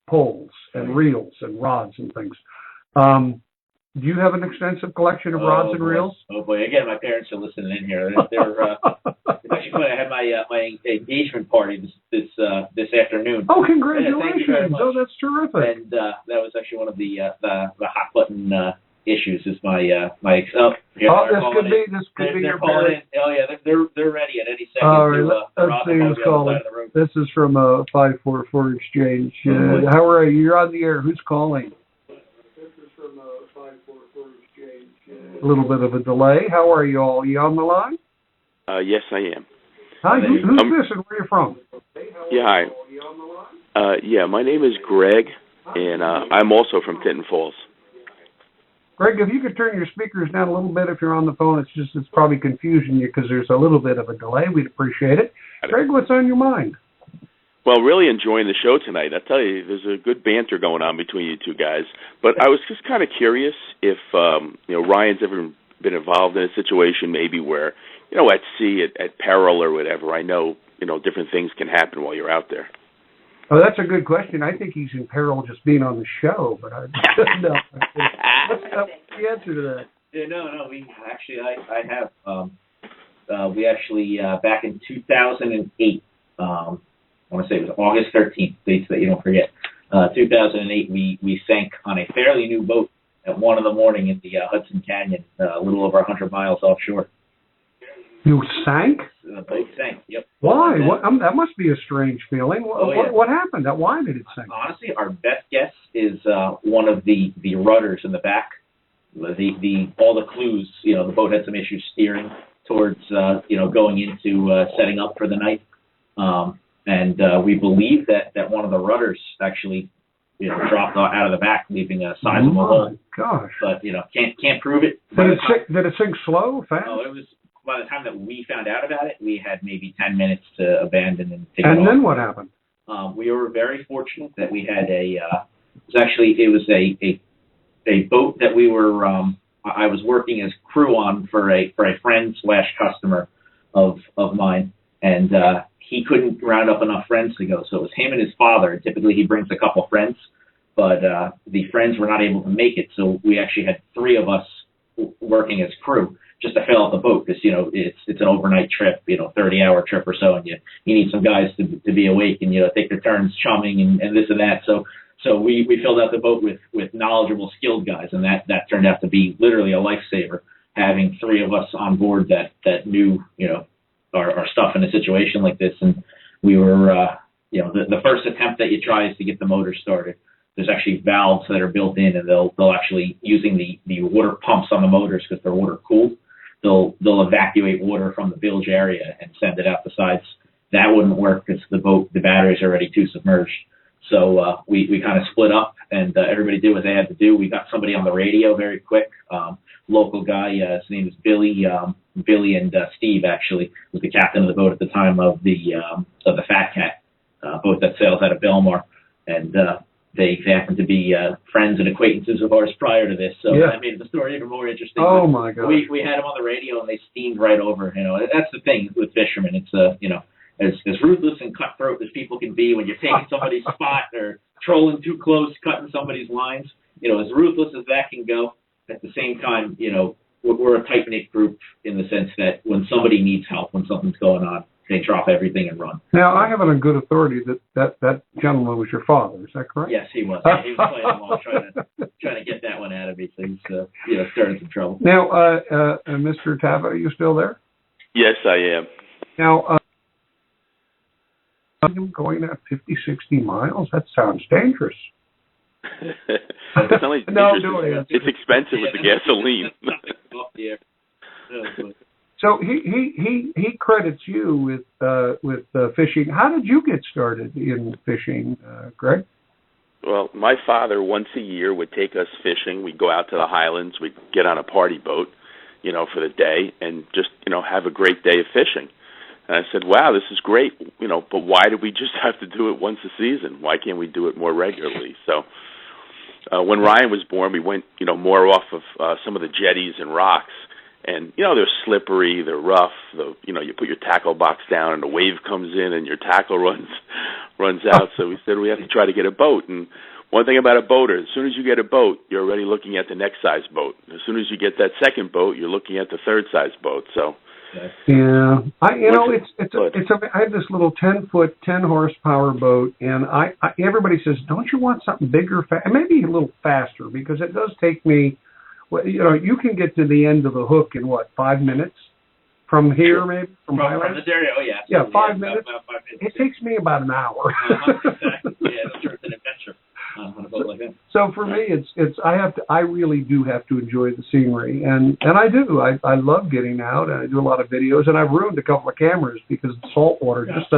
poles and reels and rods and things. Do you have an extensive collection of rods and reels? Oh boy! Again, my parents are listening in here. They're it's actually funny. I had my engagement party this afternoon. Oh, congratulations! Thank you very much. Oh, that's terrific. And that was actually one of the hot button issues. Is my this could be your parents. Oh yeah, they're ready at any second. All right, let's see who's calling. This is from 544 Exchange. How are you? You're on the air. Who's calling? A little bit of a delay. How are you all? You on the line? Yes, I am. Hi, who's this and where are you from? Yeah, hi. Yeah, my name is Greg, and I'm also from Tinton Falls. Greg, if you could turn your speakers down a little bit if you're on the phone, it's probably confusing you because there's a little bit of a delay. We'd appreciate it. Greg, what's on your mind? Well, really enjoying the show tonight. I tell you, there's a good banter going on between you two guys. But I was just kind of curious if Ryan's ever been involved in a situation maybe where, at sea, at peril or whatever. I know, different things can happen while you're out there. Oh, that's a good question. I think he's in peril just being on the show, but I don't know. What's the answer to that? Yeah, no. I have. We actually back in 2008. I want to say it was August 13th, dates that you don't forget. 2008, we sank on a fairly new boat at 1 in the morning in the Hudson Canyon, a little over 100 miles offshore. You sank? The boat sank, yep. Why? That must be a strange feeling. What happened? Why did it sink? Honestly, our best guess is one of the rudders in the back. All the clues, the boat had some issues steering towards, going into setting up for the night. And we believe that one of the rudders actually, dropped out of the back, leaving a sizable hole. Gosh! But can't prove it. Did it sink slow, fast? No, it was. By the time that we found out about it, we had maybe 10 minutes to abandon and take it off. And then what happened? We were very fortunate that we had it was a boat that we were. I was working as crew on for a friend / customer of mine, and he couldn't round up enough friends to go, so it was him and his father. Typically, he brings a couple friends, but the friends were not able to make it, so we actually had 3 of us working as crew just to fill out the boat because it's an overnight trip, 30-hour trip or so, and you need some guys to be awake and take their turns chumming and this and that. So we filled out the boat with knowledgeable, skilled guys, and that turned out to be literally a lifesaver. Having 3 of us on board that knew our stuff in a situation like this, and we were the first attempt that you try is to get the motor started. There's actually valves that are built in, and they'll actually using the water pumps on the motors because they're water cooled. They'll evacuate water from the bilge area and send it out the sides. That wouldn't work because the batteries are already too submerged. So we kind of split up, and everybody did what they had to do. We got somebody on the radio very quick. Local guy, his name is Billy. Billy and Steve actually was the captain of the boat at the time of the Fat Cat boat that sails out of Belmar, and they happened to be friends and acquaintances of ours prior to this, so that made the story even more interesting. Oh my God! We had them on the radio, and they steamed right over. That's the thing with fishermen. It's as ruthless and cutthroat as people can be when you're taking somebody's spot or trolling too close, cutting somebody's lines. As ruthless as that can go. At the same time, we're a tight-knit group in the sense that when somebody needs help, when something's going on, they drop everything and run. Now, I have it on good authority that gentleman was your father. Is that correct? Yes, he was. He was playing along, trying to get that one out of me. So he's starting some trouble. Now, Mr. Taffet, are you still there? Yes, I am. Now, going at 50, 60 miles, that sounds dangerous. It's only dangerous. It's expensive with the gasoline. So he credits you with fishing. How did you get started in fishing, Greg? Well, my father once a year would take us fishing. We'd go out to the Highlands. We'd get on a party boat, for the day and just, have a great day of fishing. And I said, wow, this is great, but why do we just have to do it once a season? Why can't we do it more regularly? So when Ryan was born, we went, more off of some of the jetties and rocks. And, they're slippery, they're rough. You put your tackle box down and a wave comes in and your tackle runs out. So we said we have to try to get a boat. And one thing about a boater, as soon as you get a boat, you're already looking at the next size boat. As soon as you get that second boat, you're looking at the third size boat. So, yeah, I have this little 10-foot, 10-horsepower boat, and everybody says, don't you want something bigger, and maybe a little faster, because it does take me, well, you can get to the end of the hook in 5 minutes? From here, maybe? From this area? Oh, yeah. Yeah, 5 minutes. About 5 minutes. It takes me about an hour. Exactly. Yeah, it's an adventure on a boat like that. So for me, I really do have to enjoy the scenery, and I do. I love getting out, and I do a lot of videos, and I've ruined a couple of cameras because the salt water, just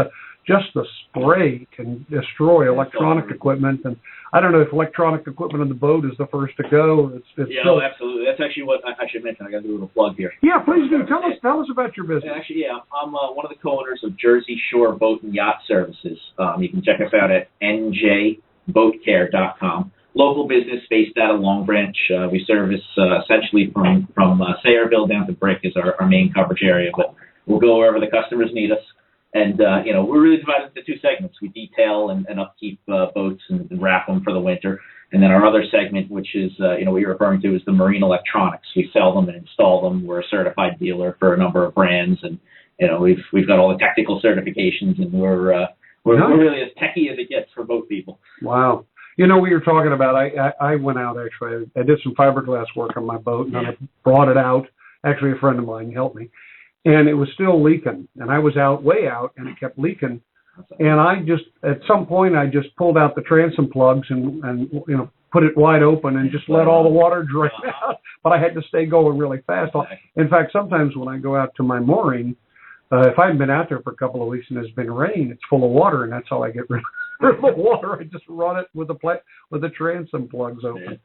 the spray can destroy electronic equipment, and I don't know if electronic equipment on the boat is the first to go. Absolutely. That's actually what I should mention. I got to do a little plug here. Yeah, please do. Tell us about your business. Actually, I'm one of the co-owners of Jersey Shore Boat and Yacht Services. You can check us out at njboatcare.com. Local business based out of Long Branch. We service essentially from Sayreville down to Brick is our main coverage area, but we'll go wherever the customers need us. And, we're really divided into two segments. We detail and upkeep boats and wrap them for the winter. And then our other segment, which is, what you're referring to, is the marine electronics. We sell them and install them. We're a certified dealer for a number of brands. And, we've got all the technical certifications, and we're really as techie as it gets for boat people. Wow. We were talking about, I went out, actually. I did some fiberglass work on my boat, and I brought it out. Actually, a friend of mine helped me. And it was still leaking, and I was way out, and it kept leaking. And at some point, I just pulled out the transom plugs and put it wide open and just let all the water drain out. But I had to stay going really fast. In fact, sometimes when I go out to my mooring, if I haven't been out there for a couple of weeks and there's been rain, it's full of water, and that's how I get rid of the water. I just run it with the transom plugs open.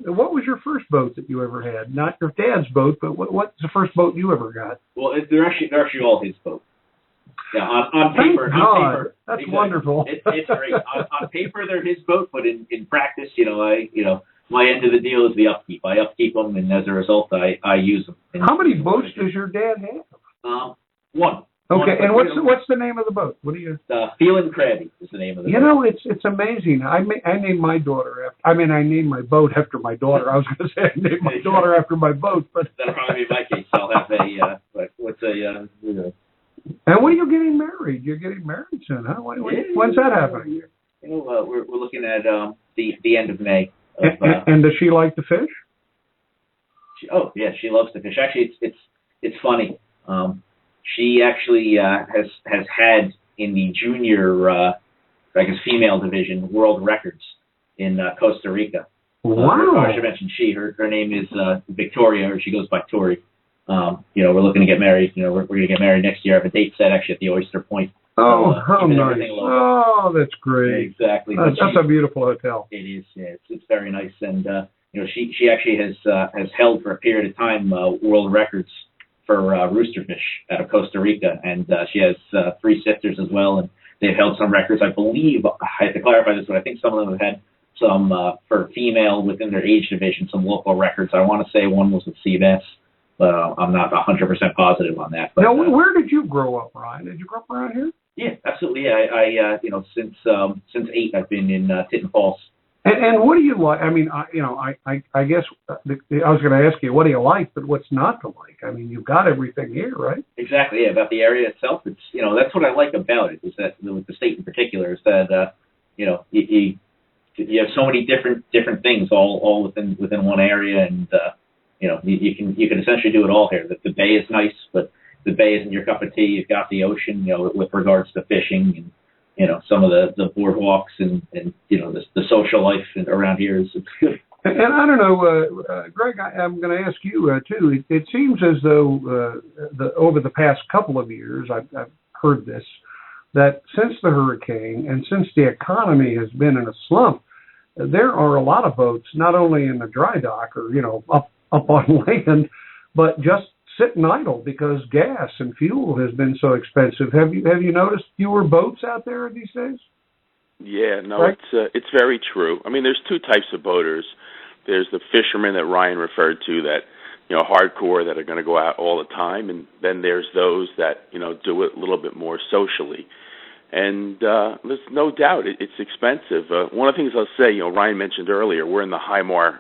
What was your first boat that you ever had? Not your dad's boat, but what's the first boat you ever got? Well, they're actually all his boats. Yeah, on paper. Thank God. That's exactly. Wonderful. It's great. On paper, they're his boat, but in practice, my end of the deal is the upkeep. I upkeep them, and as a result, I use them. How many boats does your dad have? One. Okay, and what's the name of the boat? What do you? Feelin' Crabby is the name of the boat. It's amazing. I named my daughter I named my boat after my daughter. I was going to say I named my daughter after my boat, but that'll probably be my case. I'll have And when are you getting married? You're getting married soon, huh? When's that happening? We're looking at the end of May. And does she like to fish? She loves to fish. Actually, it's funny. She actually has had in the junior, female division, world records in Costa Rica. Wow! I should mention her name is Victoria, or she goes by Tori. We're looking to get married. We're going to get married next year. I have a date set actually at the Oyster Point. Oh, how nice! Oh, that's great. Exactly. That's a beautiful hotel. It is. Yeah, it's very nice, and she actually has held for a period of time world records for roosterfish out of Costa Rica, and she has 3 sisters as well, and they've held some records. I believe, I have to clarify this, but I think some of them have had some, for female within their age division, some local records. I want to say one was with Seabass, but I'm not 100% positive on that. But, now, where did you grow up, Ryan? Did you grow up around here? Yeah, absolutely. Yeah, since 8, I've been in Tinton Falls. And what do you like? I mean, I guess I was going to ask you, what do you like, but what's not to like? I mean, you've got everything here, right? Exactly. Yeah, about the area itself. It's that's what I like about it. Is that with the state in particular is that you have so many different things all within one area, and you can essentially do it all here. The bay is nice, but the bay isn't your cup of tea. You've got the ocean, with regards to fishing and. Some of the boardwalks and the social life around here is good. And I don't know, Greg, I'm going to ask you, too. It seems as though over the past couple of years, I've heard this, that since the hurricane and since the economy has been in a slump, there are a lot of boats, not only in the dry dock or, up on land, but just sitting idle because gas and fuel has been so expensive. Have you noticed fewer boats out there these days? Yeah, no, right? It's very true. I mean, there's 2 types of boaters. There's the fishermen that Ryan referred to that, hardcore that are going to go out all the time, and then there's those that, do it a little bit more socially. And there's no doubt it's expensive. One of the things I'll say, Ryan mentioned earlier, we're in the Highmar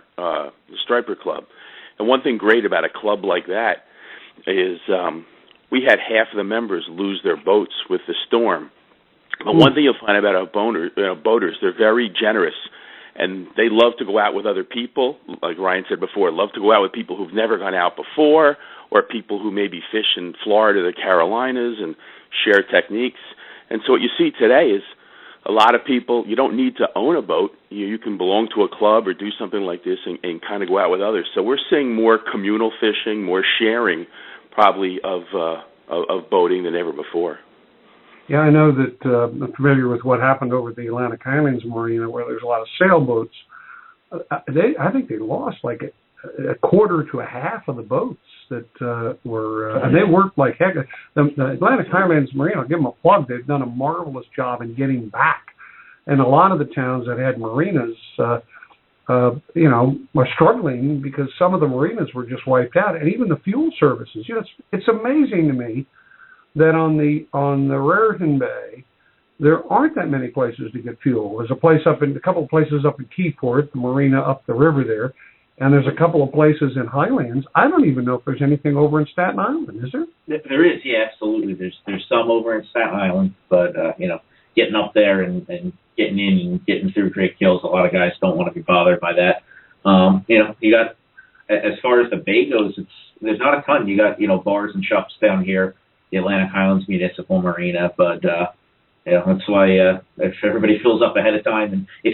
Striper Club. And one thing great about a club like that is we had half of the members lose their boats with the storm. But one thing you'll find about our boaters, they're very generous. And they love to go out with other people, like Ryan said before, love to go out with people who've never gone out before, or people who maybe fish in Florida, the Carolinas, and share techniques. And so what you see today is a lot of people, you don't need to own a boat. You can belong to a club or do something like this and kind of go out with others. So we're seeing more communal fishing, more sharing probably of boating than ever before. Yeah, I know that I'm familiar with what happened over at the Atlantic Highlands Marina, where there's a lot of sailboats. I think they lost like a quarter to a half of the boats that were, and they worked like heck. The Atlantic Highlands Marina, I'll give them a plug. They've done a marvelous job in getting back. And a lot of the towns that had marinas, were struggling because some of the marinas were just wiped out, and even the fuel services. It's amazing to me that on the Raritan Bay, there aren't that many places to get fuel. There's a couple of places up in Keyport, the marina up the river there, and there's a couple of places in Highlands. I don't even know if there's anything over in Staten Island. Is there? There is, yeah, absolutely. There's some over in Staten Island, but getting up there and getting in and getting through Drake Hills, a lot of guys don't want to be bothered by that. You got, as far as the bay goes, there's not a ton. You got bars and shops down here, the Atlantic Highlands Municipal Marina, but that's why if everybody fills up ahead of time, and if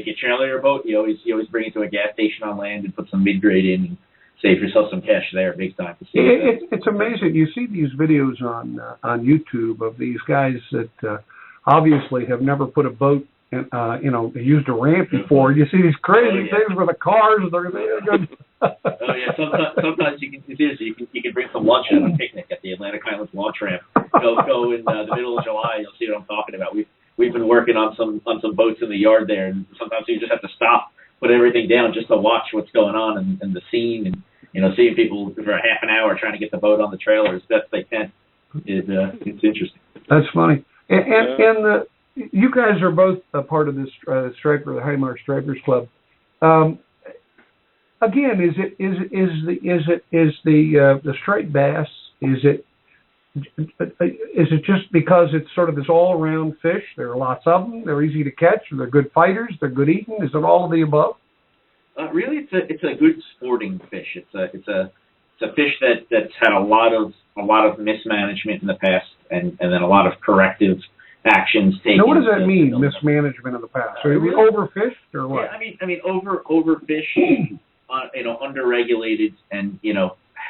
you trailer your boat, you always bring it to a gas station on land and put some mid-grade in and save yourself some cash there, big time. It's amazing. You see these videos on YouTube of these guys that obviously have never put a boat in, they used a ramp before. You see these crazy things with the cars. They're good. Oh yeah, sometimes you can bring some lunch on a picnic at the Atlantic Highlands launch ramp. Go in the middle of July, you'll see what I'm talking about. We've been working on some boats in the yard there, and sometimes you just have to stop, put everything down just to watch what's going on and the scene, and seeing people for a half an hour trying to get the boat on the trailer as best they can it's interesting. That's funny. And you guys are both a part of this Striper, the Highmar Stripers Club. Again, is the striped bass? Is it just because it's sort of this all-around fish? There are lots of them. They're easy to catch. They're good fighters. They're good eating. Is it all of the above? Really, it's a good sporting fish. It's a fish that's had a lot of mismanagement in the past, and then a lot of corrective actions taken. Now, what does that mean, mismanagement in the past? So are we overfished or what? Yeah, I mean overfished, underregulated, and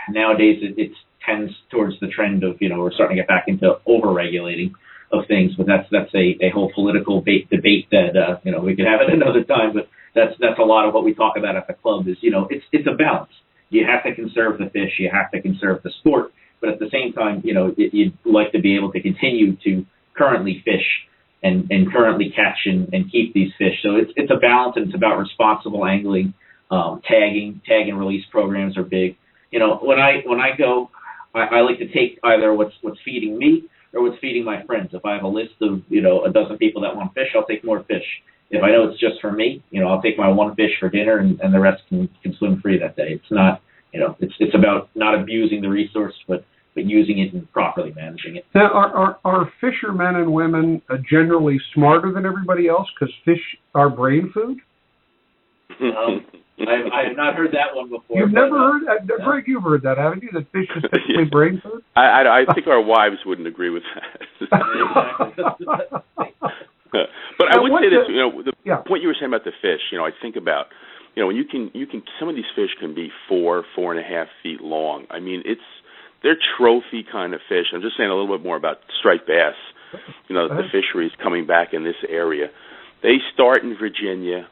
nowadays it tends towards the trend of we're starting to get back into overregulating of things, but that's a whole political debate that we could have at another time. But that's a lot of what we talk about at the club is it's a balance. You have to conserve the fish, you have to conserve the sport, but at the same time you'd like to be able to continue to currently fish and currently catch and keep these fish. So it's a balance, and it's about responsible angling. Tag and release programs are big. When I go, I like to take either what's feeding me or what's feeding my friends. If I have a list of a dozen people that want fish, I'll take more fish. If I know it's just for me, I'll take my one fish for dinner, and the rest can swim free that day. It's not it's about not abusing the resource, but using it and properly managing it. Now, are fishermen and women generally smarter than everybody else because fish are brain food? I have not heard that one before. You've never heard that? Greg, you've heard that, haven't you? That fish is typically brain food? I think our wives wouldn't agree with that. But I would say this, the point you were saying about the fish, I think about, when you can, some of these fish can be 4.5 feet long. I mean, they're trophy kind of fish. I'm just saying a little bit more about striped bass, the fisheries coming back in this area. They start in Virginia.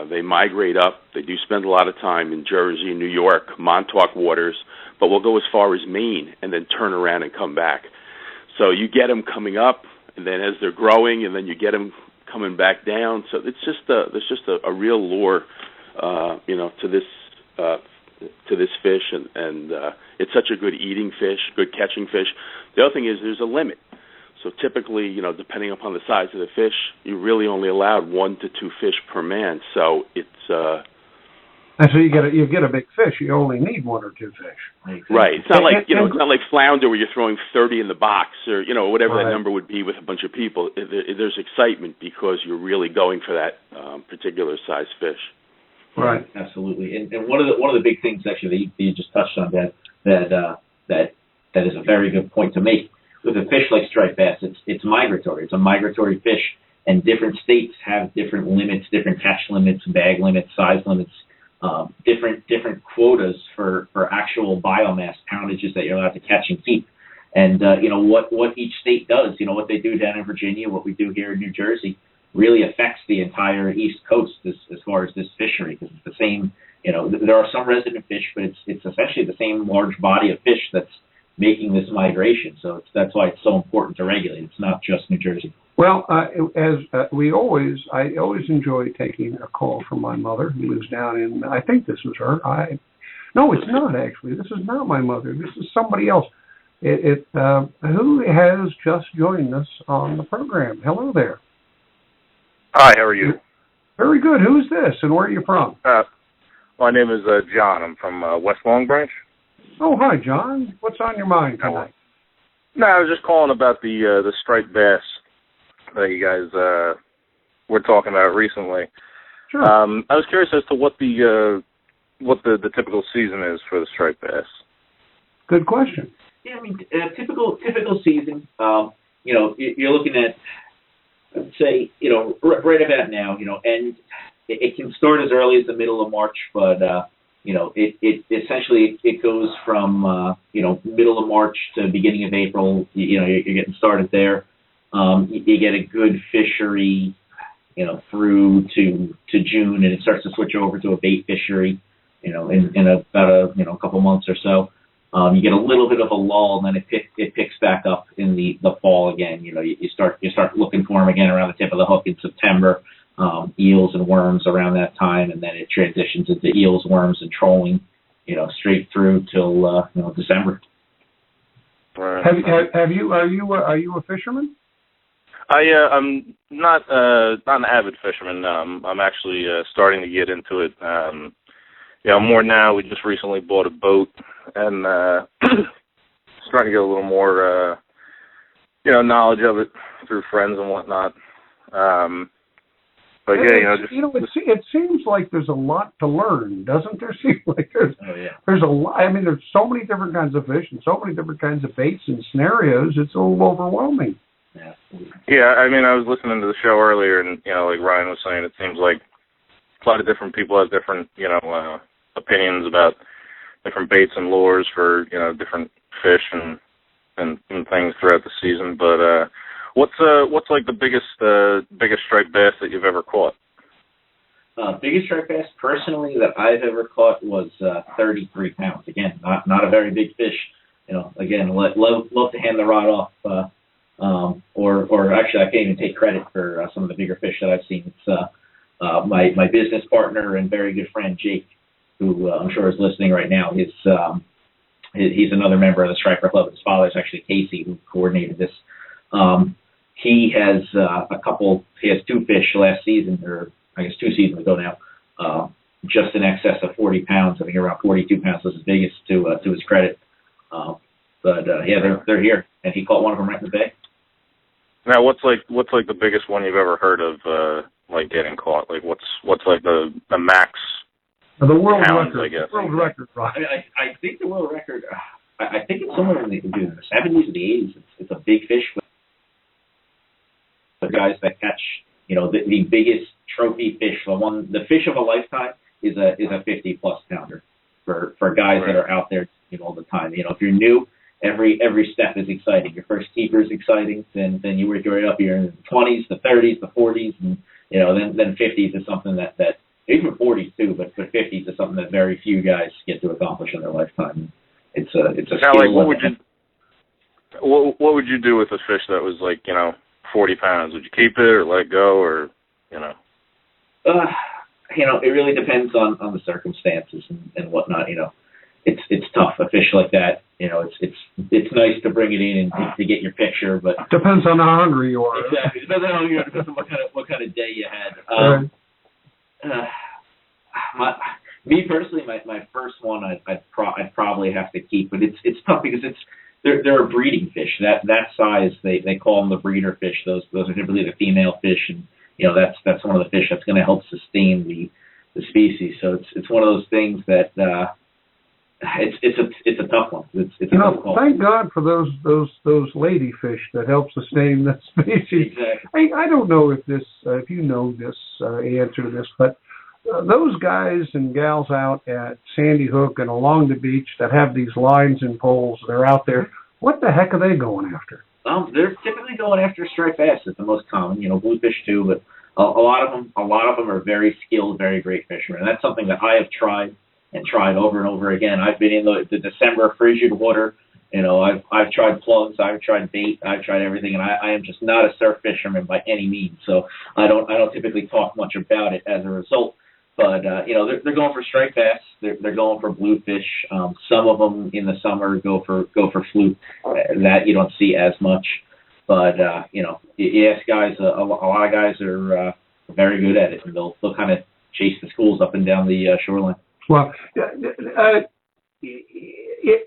They migrate up. They do spend a lot of time in Jersey, New York, Montauk waters, but we'll go as far as Maine and then turn around and come back. So you get them coming up, and then as they're growing, and then you get them coming back down. So there's just a real lure, to this fish, and it's such a good eating fish, good catching fish. The other thing is there's a limit. So typically, depending upon the size of the fish, you're really only allowed 1 to 2 fish per man. So it's and so you get a big fish. You only need 1 or 2 fish. Right. It's not like it's not like flounder where you're throwing 30 in the box or whatever that number would be with a bunch of people. There's excitement because you're really going for that particular size fish. Right. Absolutely. And one of the big things actually that you just touched on that is a very good point to make. With a fish like striped bass, it's migratory. It's a migratory fish, and different states have different limits, different catch limits, bag limits, size limits. Different quotas for actual biomass poundages that you're allowed to catch and keep, and what each state does, what they do down in Virginia, what we do here in New Jersey, really affects the entire East Coast as far as this fishery, because it's the same. There are some resident fish, but it's essentially the same large body of fish that's making this migration. So that's why it's so important to regulate. It's not just New Jersey. Well, I always enjoy taking a call from my mother, who lives down in, I think this is her. No, it's not actually. This is not my mother. This is somebody else. Who has just joined us on the program. Hello there. Hi, how are you? Very good. Who's this, and where are you from? My name is John. I'm from West Long Branch. Oh, hi, John. What's on your mind tonight? No, I was just calling about the striped bass that you guys were talking about recently. Sure. I was curious as to what the typical season is for the striped bass. Good question. Yeah, I mean, typical season. You're looking at, I'd say, right about now. And it can start as early as the middle of March, but it essentially it goes from middle of March to beginning of April. You're getting started there. You get a good fishery, through to June, and it starts to switch over to a bait fishery, in about a couple months or so. You get a little bit of a lull, and then it picks back up in the fall again. You start looking for them again around the tip of the hook in September. Eels and worms around that time, and then it transitions into eels, worms, and trolling, straight through till December. Right. Are you a fisherman? I'm not an avid fisherman. I'm actually starting to get into it. More now. We just recently bought a boat, and starting to get a little more knowledge of it through friends and whatnot. But yeah, it seems like there's a lot to learn, doesn't there? Seem like there's a lot. I mean, there's so many different kinds of fish and so many different kinds of baits and scenarios. It's a little overwhelming. Yeah, I mean, I was listening to the show earlier, and like Ryan was saying, it seems like a lot of different people have different opinions about different baits and lures for different fish and things throughout the season. But what's like the biggest striped bass that you've ever caught? Biggest striped bass, personally, that I've ever caught was 33 pounds. Again, not a very big fish. Again, love to hand the rod off. Or actually, I can't even take credit for some of the bigger fish that I've seen. It's my business partner and very good friend Jake, who I'm sure is listening right now. He's another member of the Striper Club. His father's actually Casey, who coordinated this. He has He has 2 fish last season, or I guess 2 seasons ago now, just in excess of 40 pounds. I think around 42 pounds was his biggest to his credit. They're here, and he caught one of them right in the bay. Now, what's like the biggest one you've ever heard of, like getting caught? Like what's like the max? The world pounds, record. I guess. World record, right? I think the world record. I think it's somewhere in the 70s or the 80s. It's a big fish. The guys that catch, the biggest trophy fish, the fish of a lifetime is a 50+ pounder for guys that are out there all the time. If you're new, every step is exciting. Your first keeper is exciting. Then you work your way up. You're in the 20s, the 30s, the 40s, and then 50s is something that even 40s too, but 50s is something that very few guys get to accomplish in their lifetime. It's a now, like, what would you do with a fish that was like 40 pounds? Would you keep it or let it go, or it really depends on the circumstances and whatnot. It's tough. A fish like that, it's nice to bring it in and to get your picture, but depends on how hungry you are. Exactly, depends on what kind of day you had. Me personally, my first one I'd probably have to keep, but it's tough because they're a breeding fish. That size, they call them the breeder fish. Those are typically the female fish, and that's one of the fish that's going to help sustain the species. So it's one of those things that it's a tough one. It's a tough call. Thank God for those lady fish that help sustain the species. Exactly. I don't know if you know this answer to this, but those guys and gals out at Sandy Hook and along the beach that have these lines and poles, they're out there. What the heck are they going after? They're typically going after striped bass. It's the most common, bluefish too, but a lot of them are very skilled, very great fishermen. And that's something that I have tried over and over again. I've been in the December frigid water. I've tried plugs, I've tried bait, I've tried everything, and I am just not a surf fisherman by any means. So I don't typically talk much about it as a result. But they're going for striped bass. They're going for bluefish. Some of them in the summer go for fluke. That you don't see as much. But you ask guys. A lot of guys are very good at it, and they'll kind of chase the schools up and down the shoreline. Well,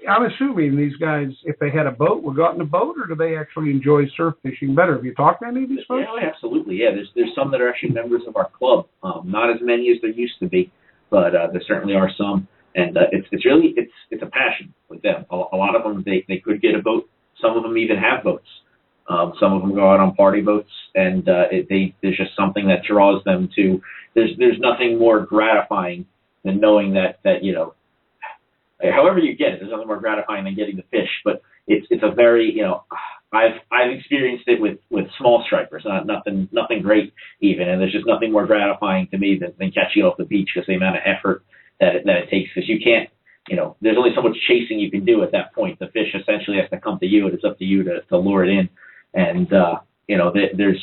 I'm assuming these guys, if they had a boat, would go out in a boat, or do they actually enjoy surf fishing better? Have you talked to any of these folks? Yeah, absolutely. Yeah, there's some that are actually members of our club. Not as many as there used to be, but there certainly are some. And it's a passion with them. A lot of them they could get a boat. Some of them even have boats. Some of them go out on party boats, and there's just something that draws them to. There's nothing more gratifying than knowing that however you get it, there's nothing more gratifying than getting the fish. But it's a very I've experienced it with small stripers, nothing great even, and there's just nothing more gratifying to me than catching off the beach, because the amount of effort that it takes, because you can't. There's only so much chasing you can do at that point. The fish essentially has to come to you, and it's up to you to lure it in. And there's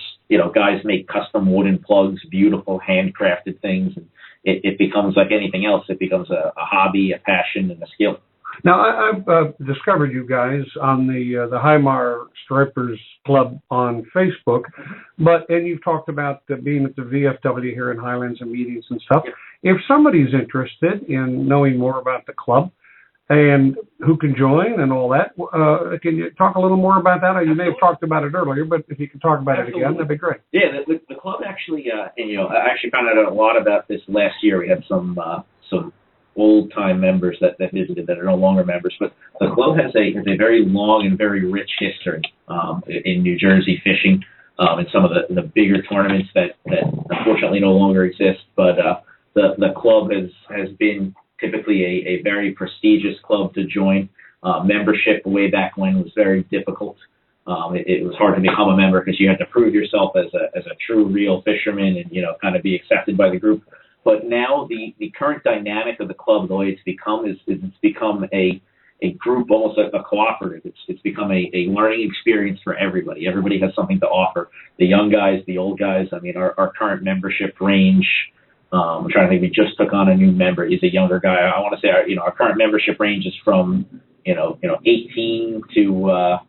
guys make custom wooden plugs, beautiful handcrafted things, and it becomes like anything else. It becomes a hobby, a passion, and a skill. Now, I've discovered you guys on the Highmar Stripers Club on Facebook, and you've talked about being at the VFW here in Highlands and meetings and stuff. Yep. If somebody's interested in knowing more about the club and who can join and all that, can you talk a little more about that? You may have talked about it earlier, but if you can talk about it again, that'd be great. Yeah, the club actually, I actually found out a lot about this last year. We had some old-time members that visited that are no longer members, but the club has a very long and very rich history in New Jersey fishing, and some of the bigger tournaments that unfortunately no longer exist. But the club has been typically a very prestigious club to join. Membership way back when was very difficult. It was hard to become a member because you had to prove yourself as a true, real fisherman and kind of be accepted by the group. But now the current dynamic of the club, the way it's become, is it's become a group, almost a cooperative. It's become a learning experience for everybody. Everybody has something to offer. The young guys, the old guys. I mean, our current membership range. I'm trying to think. We just took on a new member. He's a younger guy. I want to say our current membership range is from 18 to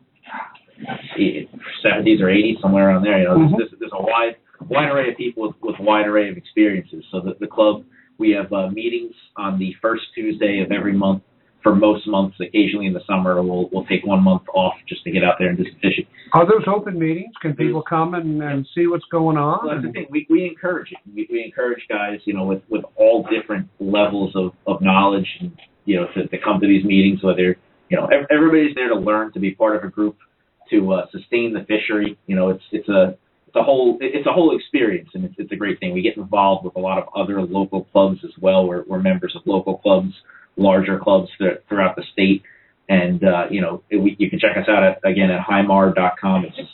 70s or 80s, somewhere around there. There's a wide array of people with wide array of experiences. So the club, we have meetings on the first Tuesday of every month for most months. Occasionally in the summer, we'll take 1 month off just to get out there and do some fishing. Are those open meetings? Can people come and see what's going on? Well, that's the thing. We encourage it. We encourage guys, with all different levels of knowledge, and to come to these meetings. Whether everybody's there to learn, to be part of a group, to sustain the fishery. It's a whole experience, and it's a great thing. We get involved with a lot of other local clubs as well. We're members of local clubs, larger clubs throughout the state, and you can check us out at Highmar.com. It's just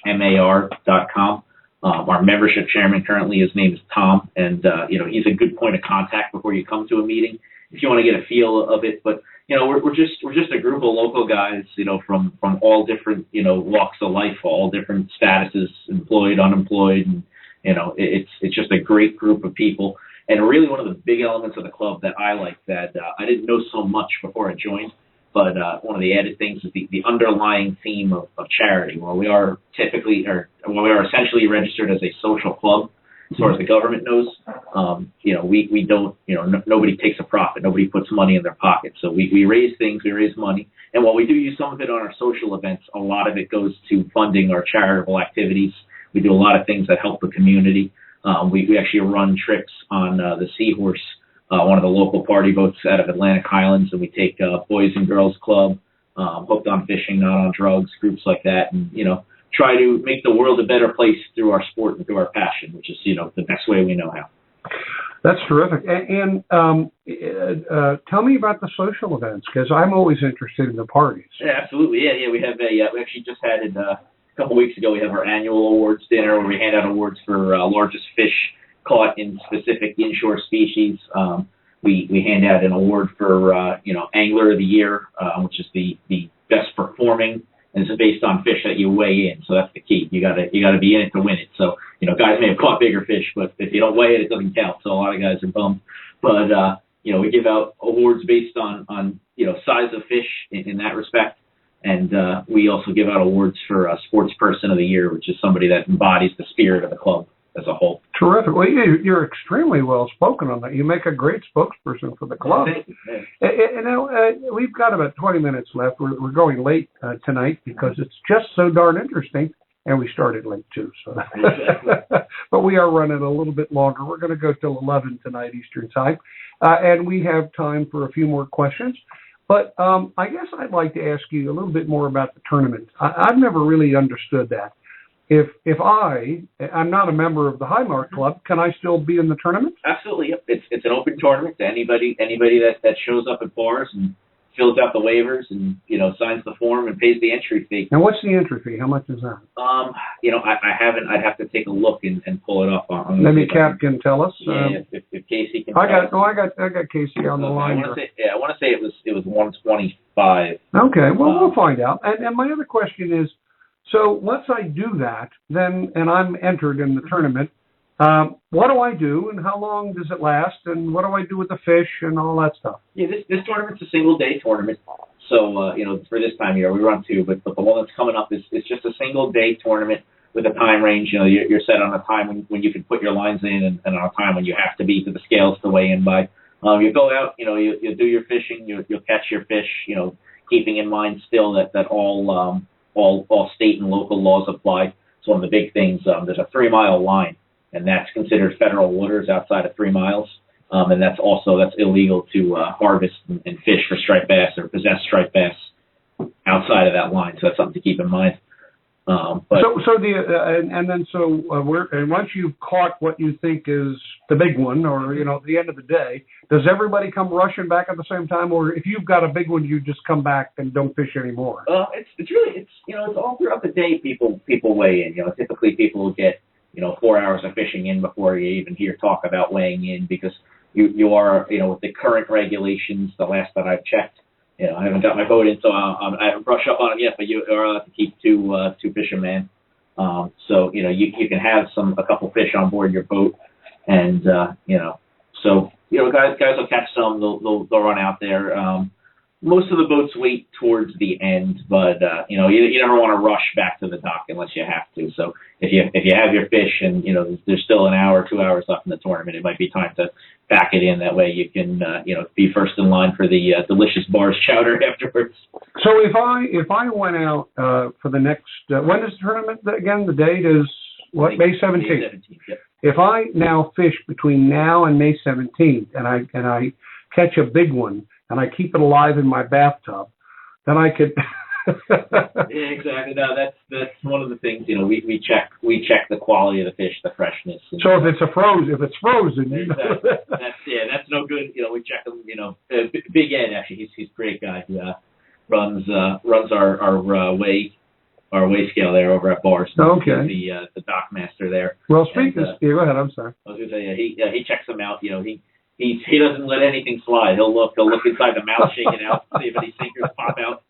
hi-mar.com. Our membership chairman currently, his name is Tom, and he's a good point of contact before you come to a meeting if you want to get a feel of it. But we're just a group of local guys, from all different, walks of life, all different statuses, employed, unemployed, and, it's just a great group of people. And really one of the big elements of the club that I like that I didn't know so much before I joined But one of the added things is the underlying theme of charity. While we are essentially registered as a social club, as far as the government knows, we don't, nobody takes a profit. Nobody puts money in their pocket. So we raise things, we raise money. And while we do use some of it on our social events, a lot of it goes to funding our charitable activities. We do a lot of things that help the community. We actually run trips on the Seahorse, one of the local party boats out of Atlantic Highlands, and we take Boys and Girls Club, Hooked on Fishing, Not on Drugs, groups like that, and, try to make the world a better place through our sport and through our passion, which is, the best way we know how. That's terrific. And tell me about the social events, because I'm always interested in the parties. Yeah, absolutely. Yeah. We have we actually just had it a couple weeks ago. We have our annual awards dinner where we hand out awards for largest fish caught in specific inshore species. We hand out an award for Angler of the Year, which is the best performing. And it's based on fish that you weigh in, so that's the key. You gotta be in it to win it. So guys may have caught bigger fish, but if you don't weigh it, it doesn't count. So a lot of guys are bummed. But we give out awards based on size of fish in that respect, and we also give out awards for Sports Person of the Year, which is somebody that embodies the spirit of the club as a whole. Terrific. Well, you're extremely well spoken on that. You make a great spokesperson for the club. We've got about 20 minutes left. We're going late tonight because it's just so darn interesting, and we started late too. So, but we are running a little bit longer. We're going to go till 11 tonight Eastern time, and we have time for a few more questions. But I guess I'd like to ask you a little bit more about the tournament. I've never really understood that. If I'm not a member of the Highmark Club, can I still be in the tournament? Absolutely. Yep. It's an open tournament to anybody that shows up at bars and fills out the waivers and signs the form and pays the entry fee. And what's the entry fee? How much is that? I haven't. I'd have to take a look and pull it up on. Maybe Cap can tell us. If Casey can. I got Casey on the line. I want to say it was 125. Okay. Well, we'll find out. And my other question is, so once I do that, and I'm entered in the tournament, what do I do, and how long does it last, and what do I do with the fish and all that stuff? Yeah, this tournament's a single-day tournament. So, for this time of year, we run two, but the one that's coming up is just a single-day tournament with a time range. You're set on a time when you can put your lines in and on a time when you have to be to the scales to weigh in by. You go out, you do your fishing, you'll catch your fish, keeping in mind still that all state and local laws apply. So one of the big things, there's a 3-mile line, and that's considered federal waters outside of 3 miles. And that's illegal to harvest and fish for striped bass or possess striped bass outside of that line. So that's something to keep in mind. Once you've caught what you think is the big one, or at the end of the day, does everybody come rushing back at the same time, or if you've got a big one, you just come back and don't fish anymore? It's all throughout the day. People weigh in. Typically people will get 4 hours of fishing in before you even hear talk about weighing in, because you are with the current regulations. The last that I've checked. I haven't got my boat in, so I haven't brushed up on it yet, but you are allowed to keep two fishermen. So, you can have a couple fish on board your boat, and, guys will catch some, they'll run out there. Most of the boats wait towards the end, but, you never want to rush back to the dock unless you have to. So if you have your fish and, there's still an hour, 2 hours left in the tournament, it might be time to back it in. That way you can, be first in line for the delicious bars chowder afterwards. So if I went out for the next, when is the tournament again? The date is what? May 17th. May 17th, yep. If I now fish between now and May 17th, and I catch a big one, and I keep it alive in my bathtub, then I could. Yeah, exactly. No, that's one of the things. We check the quality of the fish, the freshness. So if it's frozen. Exactly. That's no good. We check them. Big Ed actually, he's a great guy. He runs our weigh scale there over at Bars. Okay. He's the dock master there. Well, go ahead. I'm sorry. I was going to say he checks them out. He doesn't let anything slide. He'll look inside the mouth, shake it out, see if any sinkers pop out.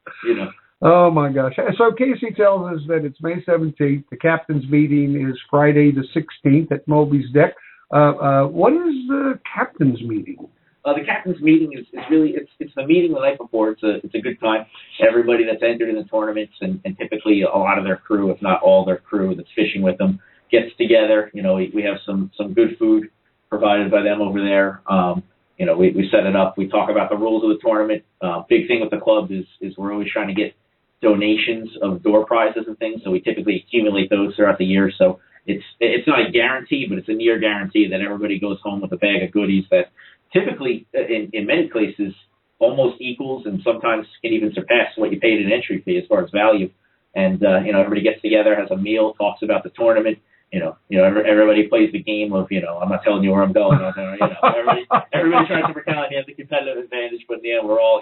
Oh my gosh! So Casey tells us that it's May 17th. The captain's meeting is Friday the 16th at Moby's Deck. What is the captain's meeting? The captain's meeting is really it's the meeting the night before. It's a good time. Everybody that's entered in the tournaments and typically a lot of their crew, if not all their crew that's fishing with them, gets together. We have some good food provided by them over there. We set it up. We talk about the rules of the tournament. Big thing with the club is we're always trying to get donations of door prizes and things. So we typically accumulate those throughout the year. So it's not a guarantee, but it's a near guarantee that everybody goes home with a bag of goodies that typically, in many places, almost equals and sometimes can even surpass what you paid in entry fee as far as value. And everybody gets together, has a meal, talks about the tournament. Everybody plays the game of, I'm not telling you where I'm going. Everybody tries to pretend they have the competitive advantage, but in the end, we're all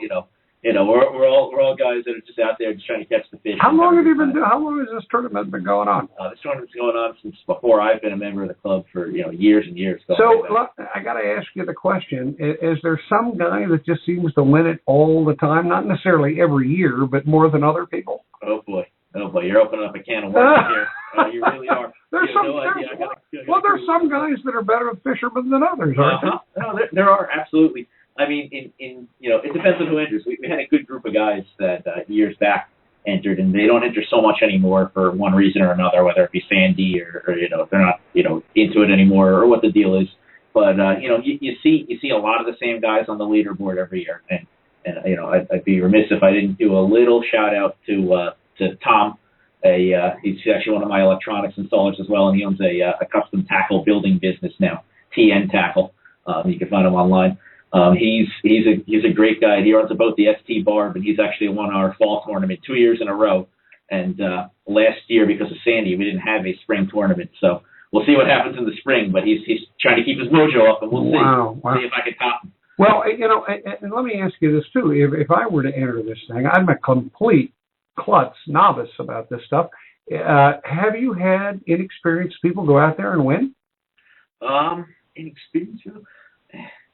guys that are just out there just trying to catch the fish. How long has this tournament been going on? This tournament's going on since before I've been a member of the club for years and years. So I got to ask you the question: is there some guy that just seems to win it all the time? Not necessarily every year, but more than other people. Oh boy, you're opening up a can of worms here. You really are. There's some guys that are better fishermen than others, aren't there? No, there are absolutely. I mean, it depends on who enters. We had a good group of guys that years back entered, and they don't enter so much anymore for one reason or another, whether it be Sandy or if they're not into it anymore or what the deal is. But you see a lot of the same guys on the leaderboard every year, and I'd be remiss if I didn't do a little shout out to Tom. He's actually one of my electronics installers as well, and he owns a custom tackle building business now, TN Tackle. You can find him online. He's a great guy. He runs a boat, the ST Barb, and he's actually won our fall tournament 2 years in a row. And last year, because of Sandy, we didn't have a spring tournament. So we'll see what happens in the spring. But he's trying to keep his mojo up, and we'll see. Wow. See if I can top him. Well, and let me ask you this too: if I were to enter this thing, I'm a complete klutz novice about this stuff. Have you had inexperienced people go out there and win? Inexperienced people.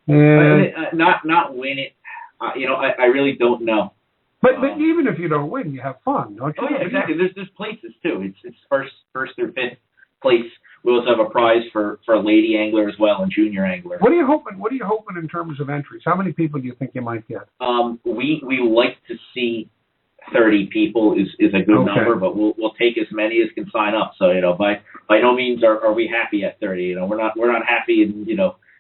Not win it. I really don't know. But even if you don't win, you have fun, don't you? Oh yeah, exactly. There's places too. It's first through fifth place. We also have a prize for a lady angler as well and junior angler. What are you hoping in terms of entries? How many people do you think you might get? We like to see 30 people is a good number, but we'll take as many as can sign up. So by no means are we happy at 30. We're not happy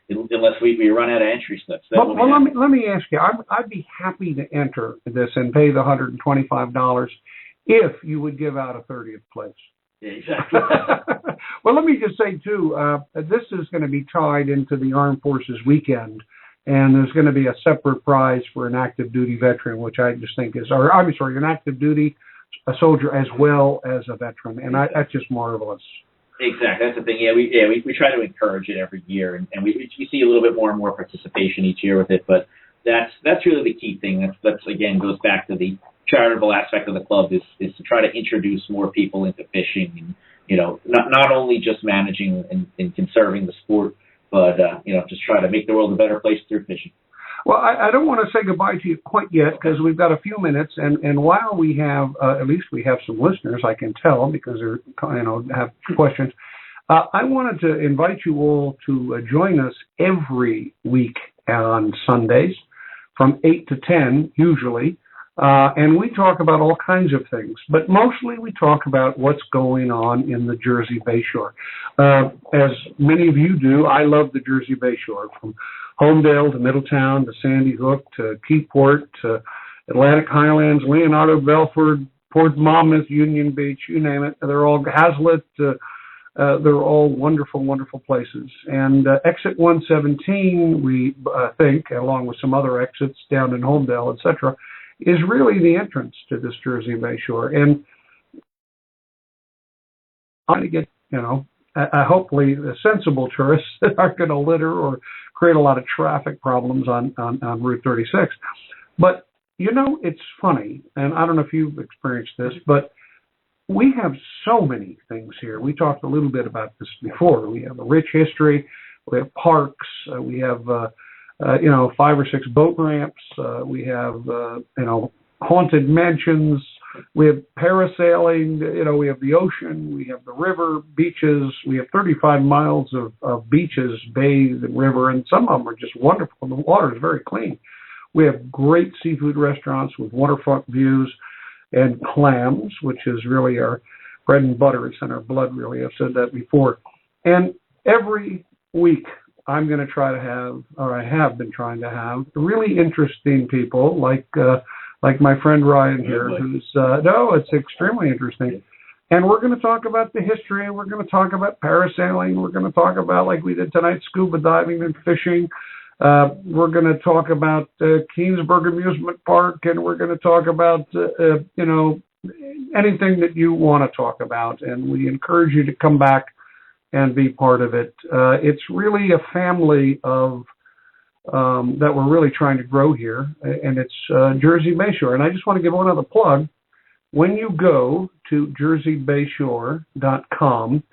unless we run out of entry slips. Well, let me ask you. I'd be happy to enter this and pay the $125 if you would give out a 30th place. Yeah, exactly. Well, let me just say too, this is going to be tied into the Armed Forces weekend, and there's going to be a separate prize for an active duty veteran, which I just think an active duty a soldier as well as a veteran, and that's just marvelous. Exactly, that's the thing. We try to encourage it every year, and we see a little bit more and more participation each year with it. But that's really the key thing. That's again goes back to the charitable aspect of the club is to try to introduce more people into fishing, and not only just managing and conserving the sport, but just try to make the world a better place through fishing. Well, I don't want to say goodbye to you quite yet because we've got a few minutes, and while we have at least we have some listeners, I can tell because they're have questions. I wanted to invite you all to join us every week on Sundays from 8 to 10 usually, and we talk about all kinds of things, but mostly we talk about what's going on in the Jersey Bayshore. As many of you do, I love the Jersey Bayshore, from Homedale to Middletown to Sandy Hook to Keyport to Atlantic Highlands, Leonardo, Belford, Port Monmouth, Union Beach, you name it. They're all Hazlitt. They're all wonderful, wonderful places. And exit 117, we think, along with some other exits down in Homedale, etc., is really the entrance to this Jersey Bayshore. And I'm going to get, hopefully the sensible tourists that aren't going to litter or create a lot of traffic problems on Route 36. But, it's funny, and I don't know if you've experienced this, but we have so many things here. We talked a little bit about this before. We have a rich history. We have parks. We have, 5 or 6 boat ramps. We have, haunted mansions. We have parasailing, we have the ocean, we have the river, beaches. We have 35 miles of beaches, bays, and river, and some of them are just wonderful. The water is very clean. We have great seafood restaurants with waterfront views and clams, which is really our bread and butter. It's in our blood, really. I've said that before. And every week I'm going to try to have, or I have been trying to have, really interesting people like my friend Ryan here, who's, it's extremely interesting. And we're going to talk about the history, we're going to talk about parasailing, we're going to talk about, like we did tonight, scuba diving and fishing. We're going to talk about Keensburg Amusement Park, and we're going to talk about, anything that you want to talk about. And we encourage you to come back and be part of it. It's really a family of that we're really trying to grow here, and it's Jersey Bayshore. And I just want to give one other plug. When you go to jerseybayshore.com,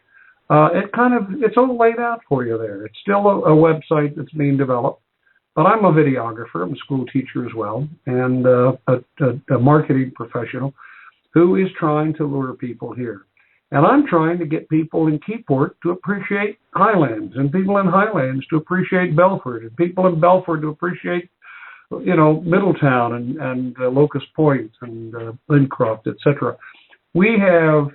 it's all laid out for you there. It's still a website that's being developed, but I'm a videographer. I'm a school teacher as well, and a marketing professional who is trying to lure people here. And I'm trying to get people in Keyport to appreciate Highlands, and people in Highlands to appreciate Belford, and people in Belford to appreciate, Middletown and Locust Point and Lincroft, etc. We have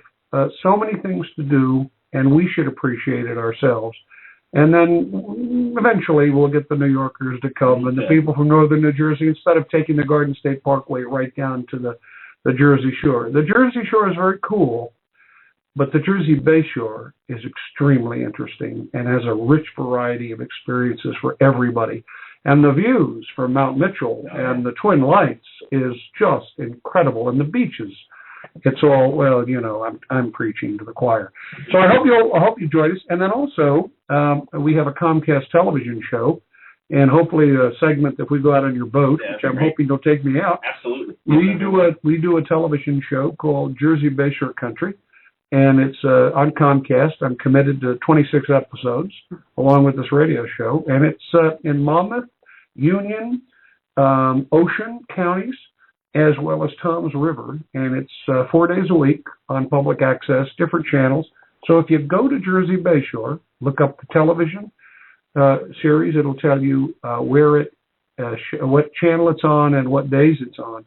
so many things to do, and we should appreciate it ourselves. And then eventually we'll get the New Yorkers to come and the people from northern New Jersey, instead of taking the Garden State Parkway right down to the Jersey Shore. The Jersey Shore is very cool, but the Jersey Bayshore is extremely interesting and has a rich variety of experiences for everybody. And the views from Mount Mitchell and the Twin Lights is just incredible. And the beaches, it's all, I'm preaching to the choir. So I hope you join us. And then also, we have a Comcast television show, and hopefully a segment if we go out on your boat, which I'm hoping you'll take me out. Absolutely. We do a television show called Jersey Bayshore Country, and it's on Comcast. I'm committed to 26 episodes along with this radio show, and it's in Monmouth, Union, Ocean counties, as well as Tom's River, and it's 4 days a week on public access, different channels. So if you go to Jersey Bayshore, look up the television series, it'll tell you where what channel it's on and what days it's on.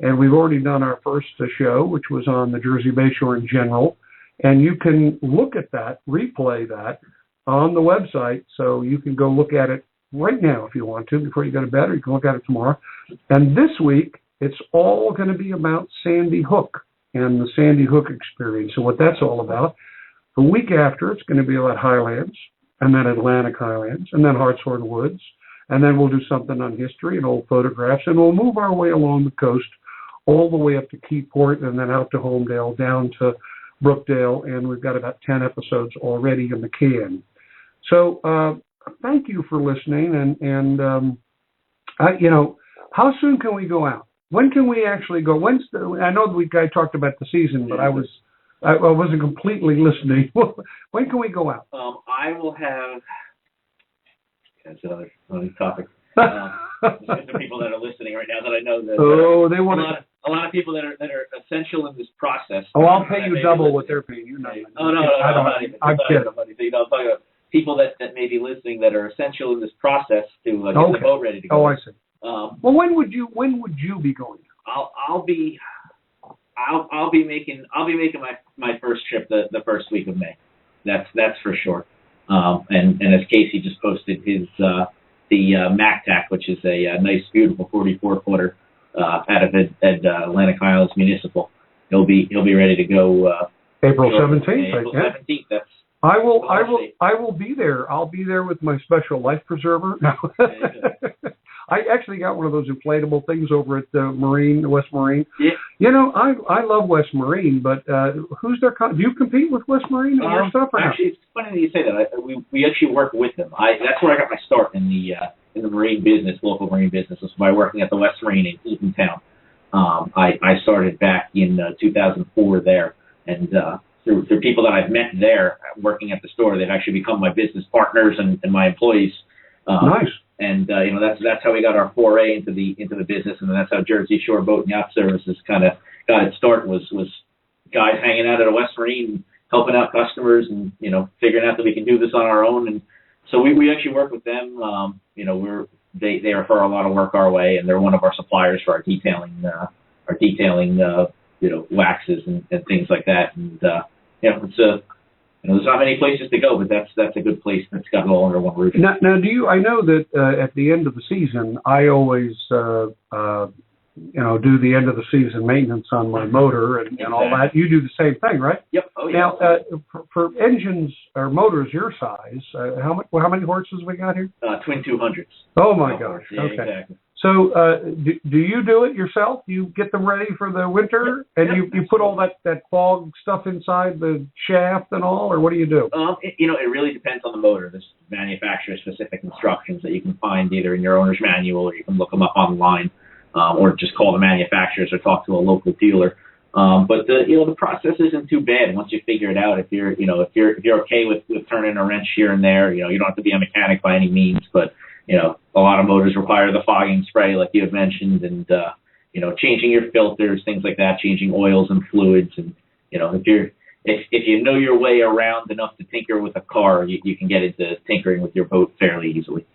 And we've already done our first show, which was on the Jersey Bayshore in general, and you can look at that, replay that on the website, so you can go look at it right now if you want to, before you go to bed, or you can look at it tomorrow. And this week, it's all going to be about Sandy Hook and the Sandy Hook experience and what that's all about. The week after, it's going to be about Highlands, and then Atlantic Highlands, and then Hartshorn Woods, and then we'll do something on history and old photographs, and we'll move our way along the coast all the way up to Keyport, and then out to Homedale, down to Brookdale, and we've got about 10 episodes already in the can. So thank you for listening, and how soon can we go out? When can we actually go? I know I talked about the season, but I wasn't completely listening. When can we go out? I will have. That's another topic. The people that are listening right now that I know that. They want a lot of people that are essential in this process. I'll pay you double what they're paying you. No, I'm kidding. I'm talking about people that may be listening that are essential in this process to get the boat ready to go. Oh, I see. Well, when would you be going? I'll be making my first trip the first week of May. That's for sure. And as Casey just posted his the MacTac, which is a nice, beautiful 44-footer out of Atlantic Highlands Municipal. He'll be ready to go. April 17th. April 17th. That's. I will be there. I'll be there with my special life preserver. I actually got one of those inflatable things over at the West Marine. Yeah. I love West Marine, but who's their? Do you compete with West Marine and your stuff? Or actually, it's funny that you say that. We actually work with them. That's where I got my start in the marine business, local marine business, was by working at the West Marine in Eatontown. I started back in 2004 there, and through people that I've met there working at the store, they've actually become my business partners and my employees. Nice. And that's how we got our foray into the business, and that's how Jersey Shore Boat and Yacht Services kind of got its start was guys hanging out at a West Marine, helping out customers, and figuring out that we can do this on our own. And so we actually work with them. They refer a lot of work our way, and they're one of our suppliers for our detailing waxes and things like that. And it's there's not many places to go, but that's a good place that's got it all under one roof. Now I know that at the end of the season, I always do the end of the season maintenance on my motor and all that. You do the same thing, right? Yep. Oh, yeah. Now, for engines or motors your size, how many horses we got here? Twin 200s. Oh my gosh. Yeah, okay. Exactly. So, do you do it yourself? You get them ready for the winter, and you put all that fog stuff inside the shaft and all, or what do you do? It really depends on the motor. There's manufacturer-specific instructions that you can find either in your owner's manual, or you can look them up online, or just call the manufacturers or talk to a local dealer. But the process isn't too bad once you figure it out. If you're okay with turning a wrench here and there, you don't have to be a mechanic by any means, but a lot of motors require the fogging spray, like you had mentioned, and changing your filters, things like that, changing oils and fluids, and if you know your way around enough to tinker with a car, you can get into tinkering with your boat fairly easily.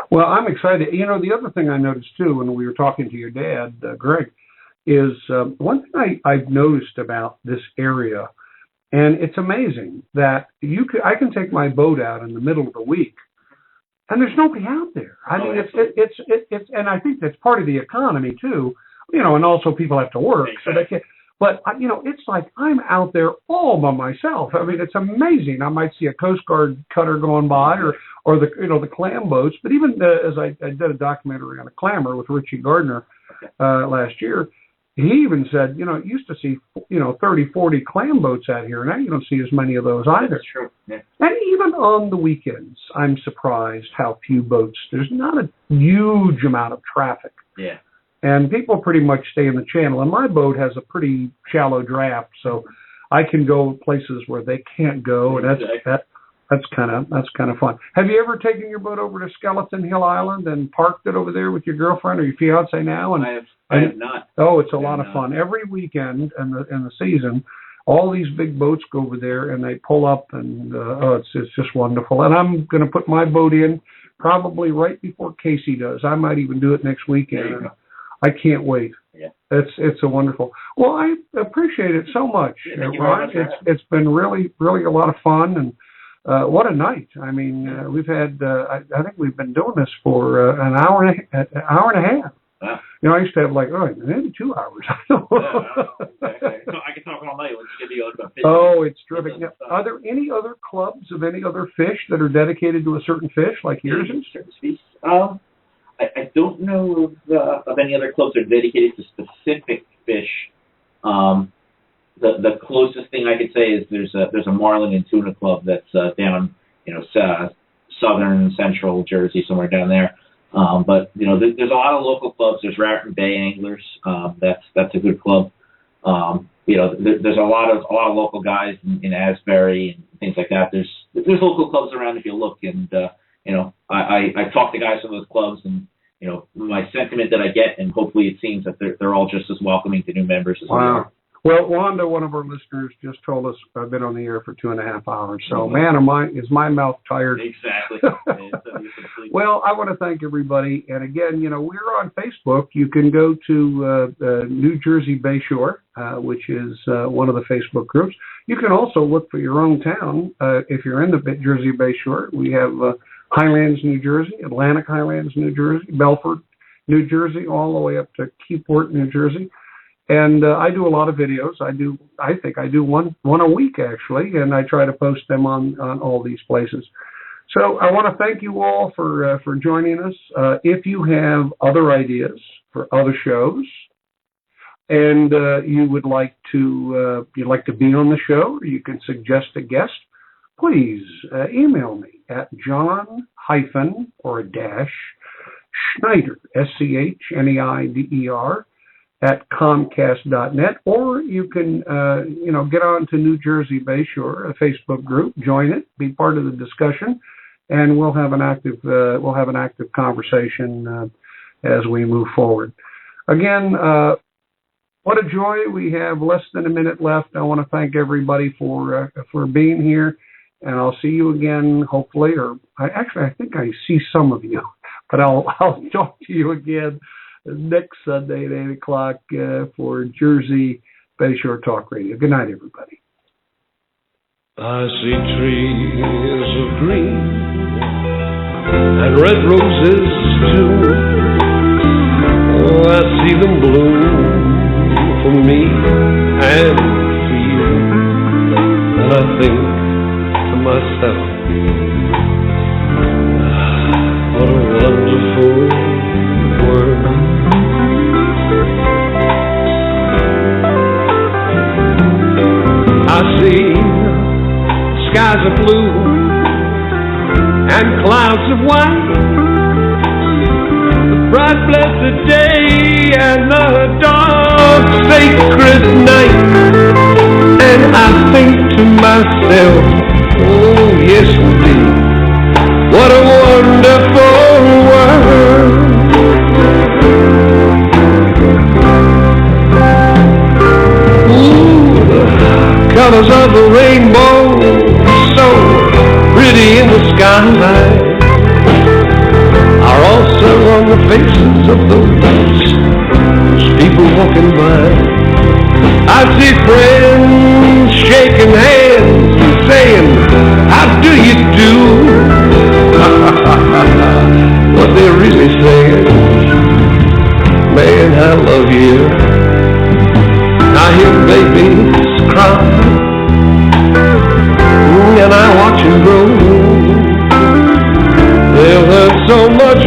Well, I'm excited. The other thing I noticed too, when we were talking to your dad, Greg, is one thing I've noticed about this area, and it's amazing that I can take my boat out in the middle of the week, and there's nobody out there. I mean, it's, and I think that's part of the economy too, and also people have to work, so they can't. But it's like I'm out there all by myself. I mean, it's amazing. I might see a Coast Guard cutter going by, or the clam boats. But even as I did a documentary on a clammer with Richie Gardner last year, he even said, it used to see 30, 40 clam boats out here. Now you don't see as many of those either. That's true. Yeah. And even on the weekends, I'm surprised how few boats. There's not a huge amount of traffic. Yeah. And people pretty much stay in the channel. And my boat has a pretty shallow draft, so I can go places where they can't go, and that's kind of fun. Have you ever taken your boat over to Skeleton Hill Island and parked it over there with your girlfriend or your fiance now? And I have not. Oh, it's a lot of fun. Every weekend in the season, all these big boats go over there and they pull up, and it's just wonderful. And I'm going to put my boat in probably right before Casey does. I might even do it next weekend. I can't wait. Yeah. It's a wonderful. Well, I appreciate it so much, Ron. It's been really, really a lot of fun, and what a night. I mean, we've had. I think we've been doing this for an hour and a half. Wow. I used to have maybe 2 hours. I can talk all night. Let's get you about fishing. Oh, it's terrific. Now, are there any other clubs of any other fish that are dedicated to a certain fish, like yours is? Certain species. I don't know of any other clubs that are dedicated to specific fish. The closest thing I could say is there's a marlin and tuna club that's down southern central Jersey, somewhere down there. But there's a lot of local clubs. There's Raritan Bay Anglers. That's a good club. There's a lot of local guys in Asbury and things like that. There's local clubs around if you look, and I talk to guys from those clubs, and my sentiment that I get, and hopefully it seems that they're all just as welcoming to new members as we are. Well, Wanda, one of our listeners, just told us I've been on the air for 2.5 hours. So, man, is my mouth tired? Exactly. Well, I want to thank everybody. And again, we're on Facebook. You can go to New Jersey Bayshore, which is one of the Facebook groups. You can also look for your own town if you're in the Jersey Bayshore. We have Highlands, New Jersey, Atlantic Highlands, New Jersey, Belford, New Jersey, all the way up to Keyport, New Jersey. And I do a lot of videos. I think I do one a week, actually, and I try to post them on all these places. So I want to thank you all for joining us. If you have other ideas for other shows, and you would like to be on the show, or you can suggest a guest, please email me at John- or Schneider, Schneider, at Comcast.net, or you can, get on to New Jersey Bayshore, a Facebook group, join it, be part of the discussion, and we'll have an active conversation as we move forward. Again, What a joy. We have less than a minute left. I want to thank everybody for being here, and I'll see you again, hopefully, or I think I see some of you, but I'll talk to you again next Sunday at 8 o'clock for Jersey Bayshore Talk Radio. Good night, everybody. I see trees of green and red roses too. Oh, I see them bloom for me and for you. And I think to myself, what a wonderful world. I see skies of blue and clouds of white, the bright blessed day and the dark sacred night. And I think to myself, oh yes indeed, what a wonderful world. Ooh, the colors of the rainbow, so pretty in the sky, are also on the faces of those people walking by. I see friends shaking hands and saying, how do you do? What they're really saying, man, I love you. I hear babies cry, and I watch them grow. They'll have so much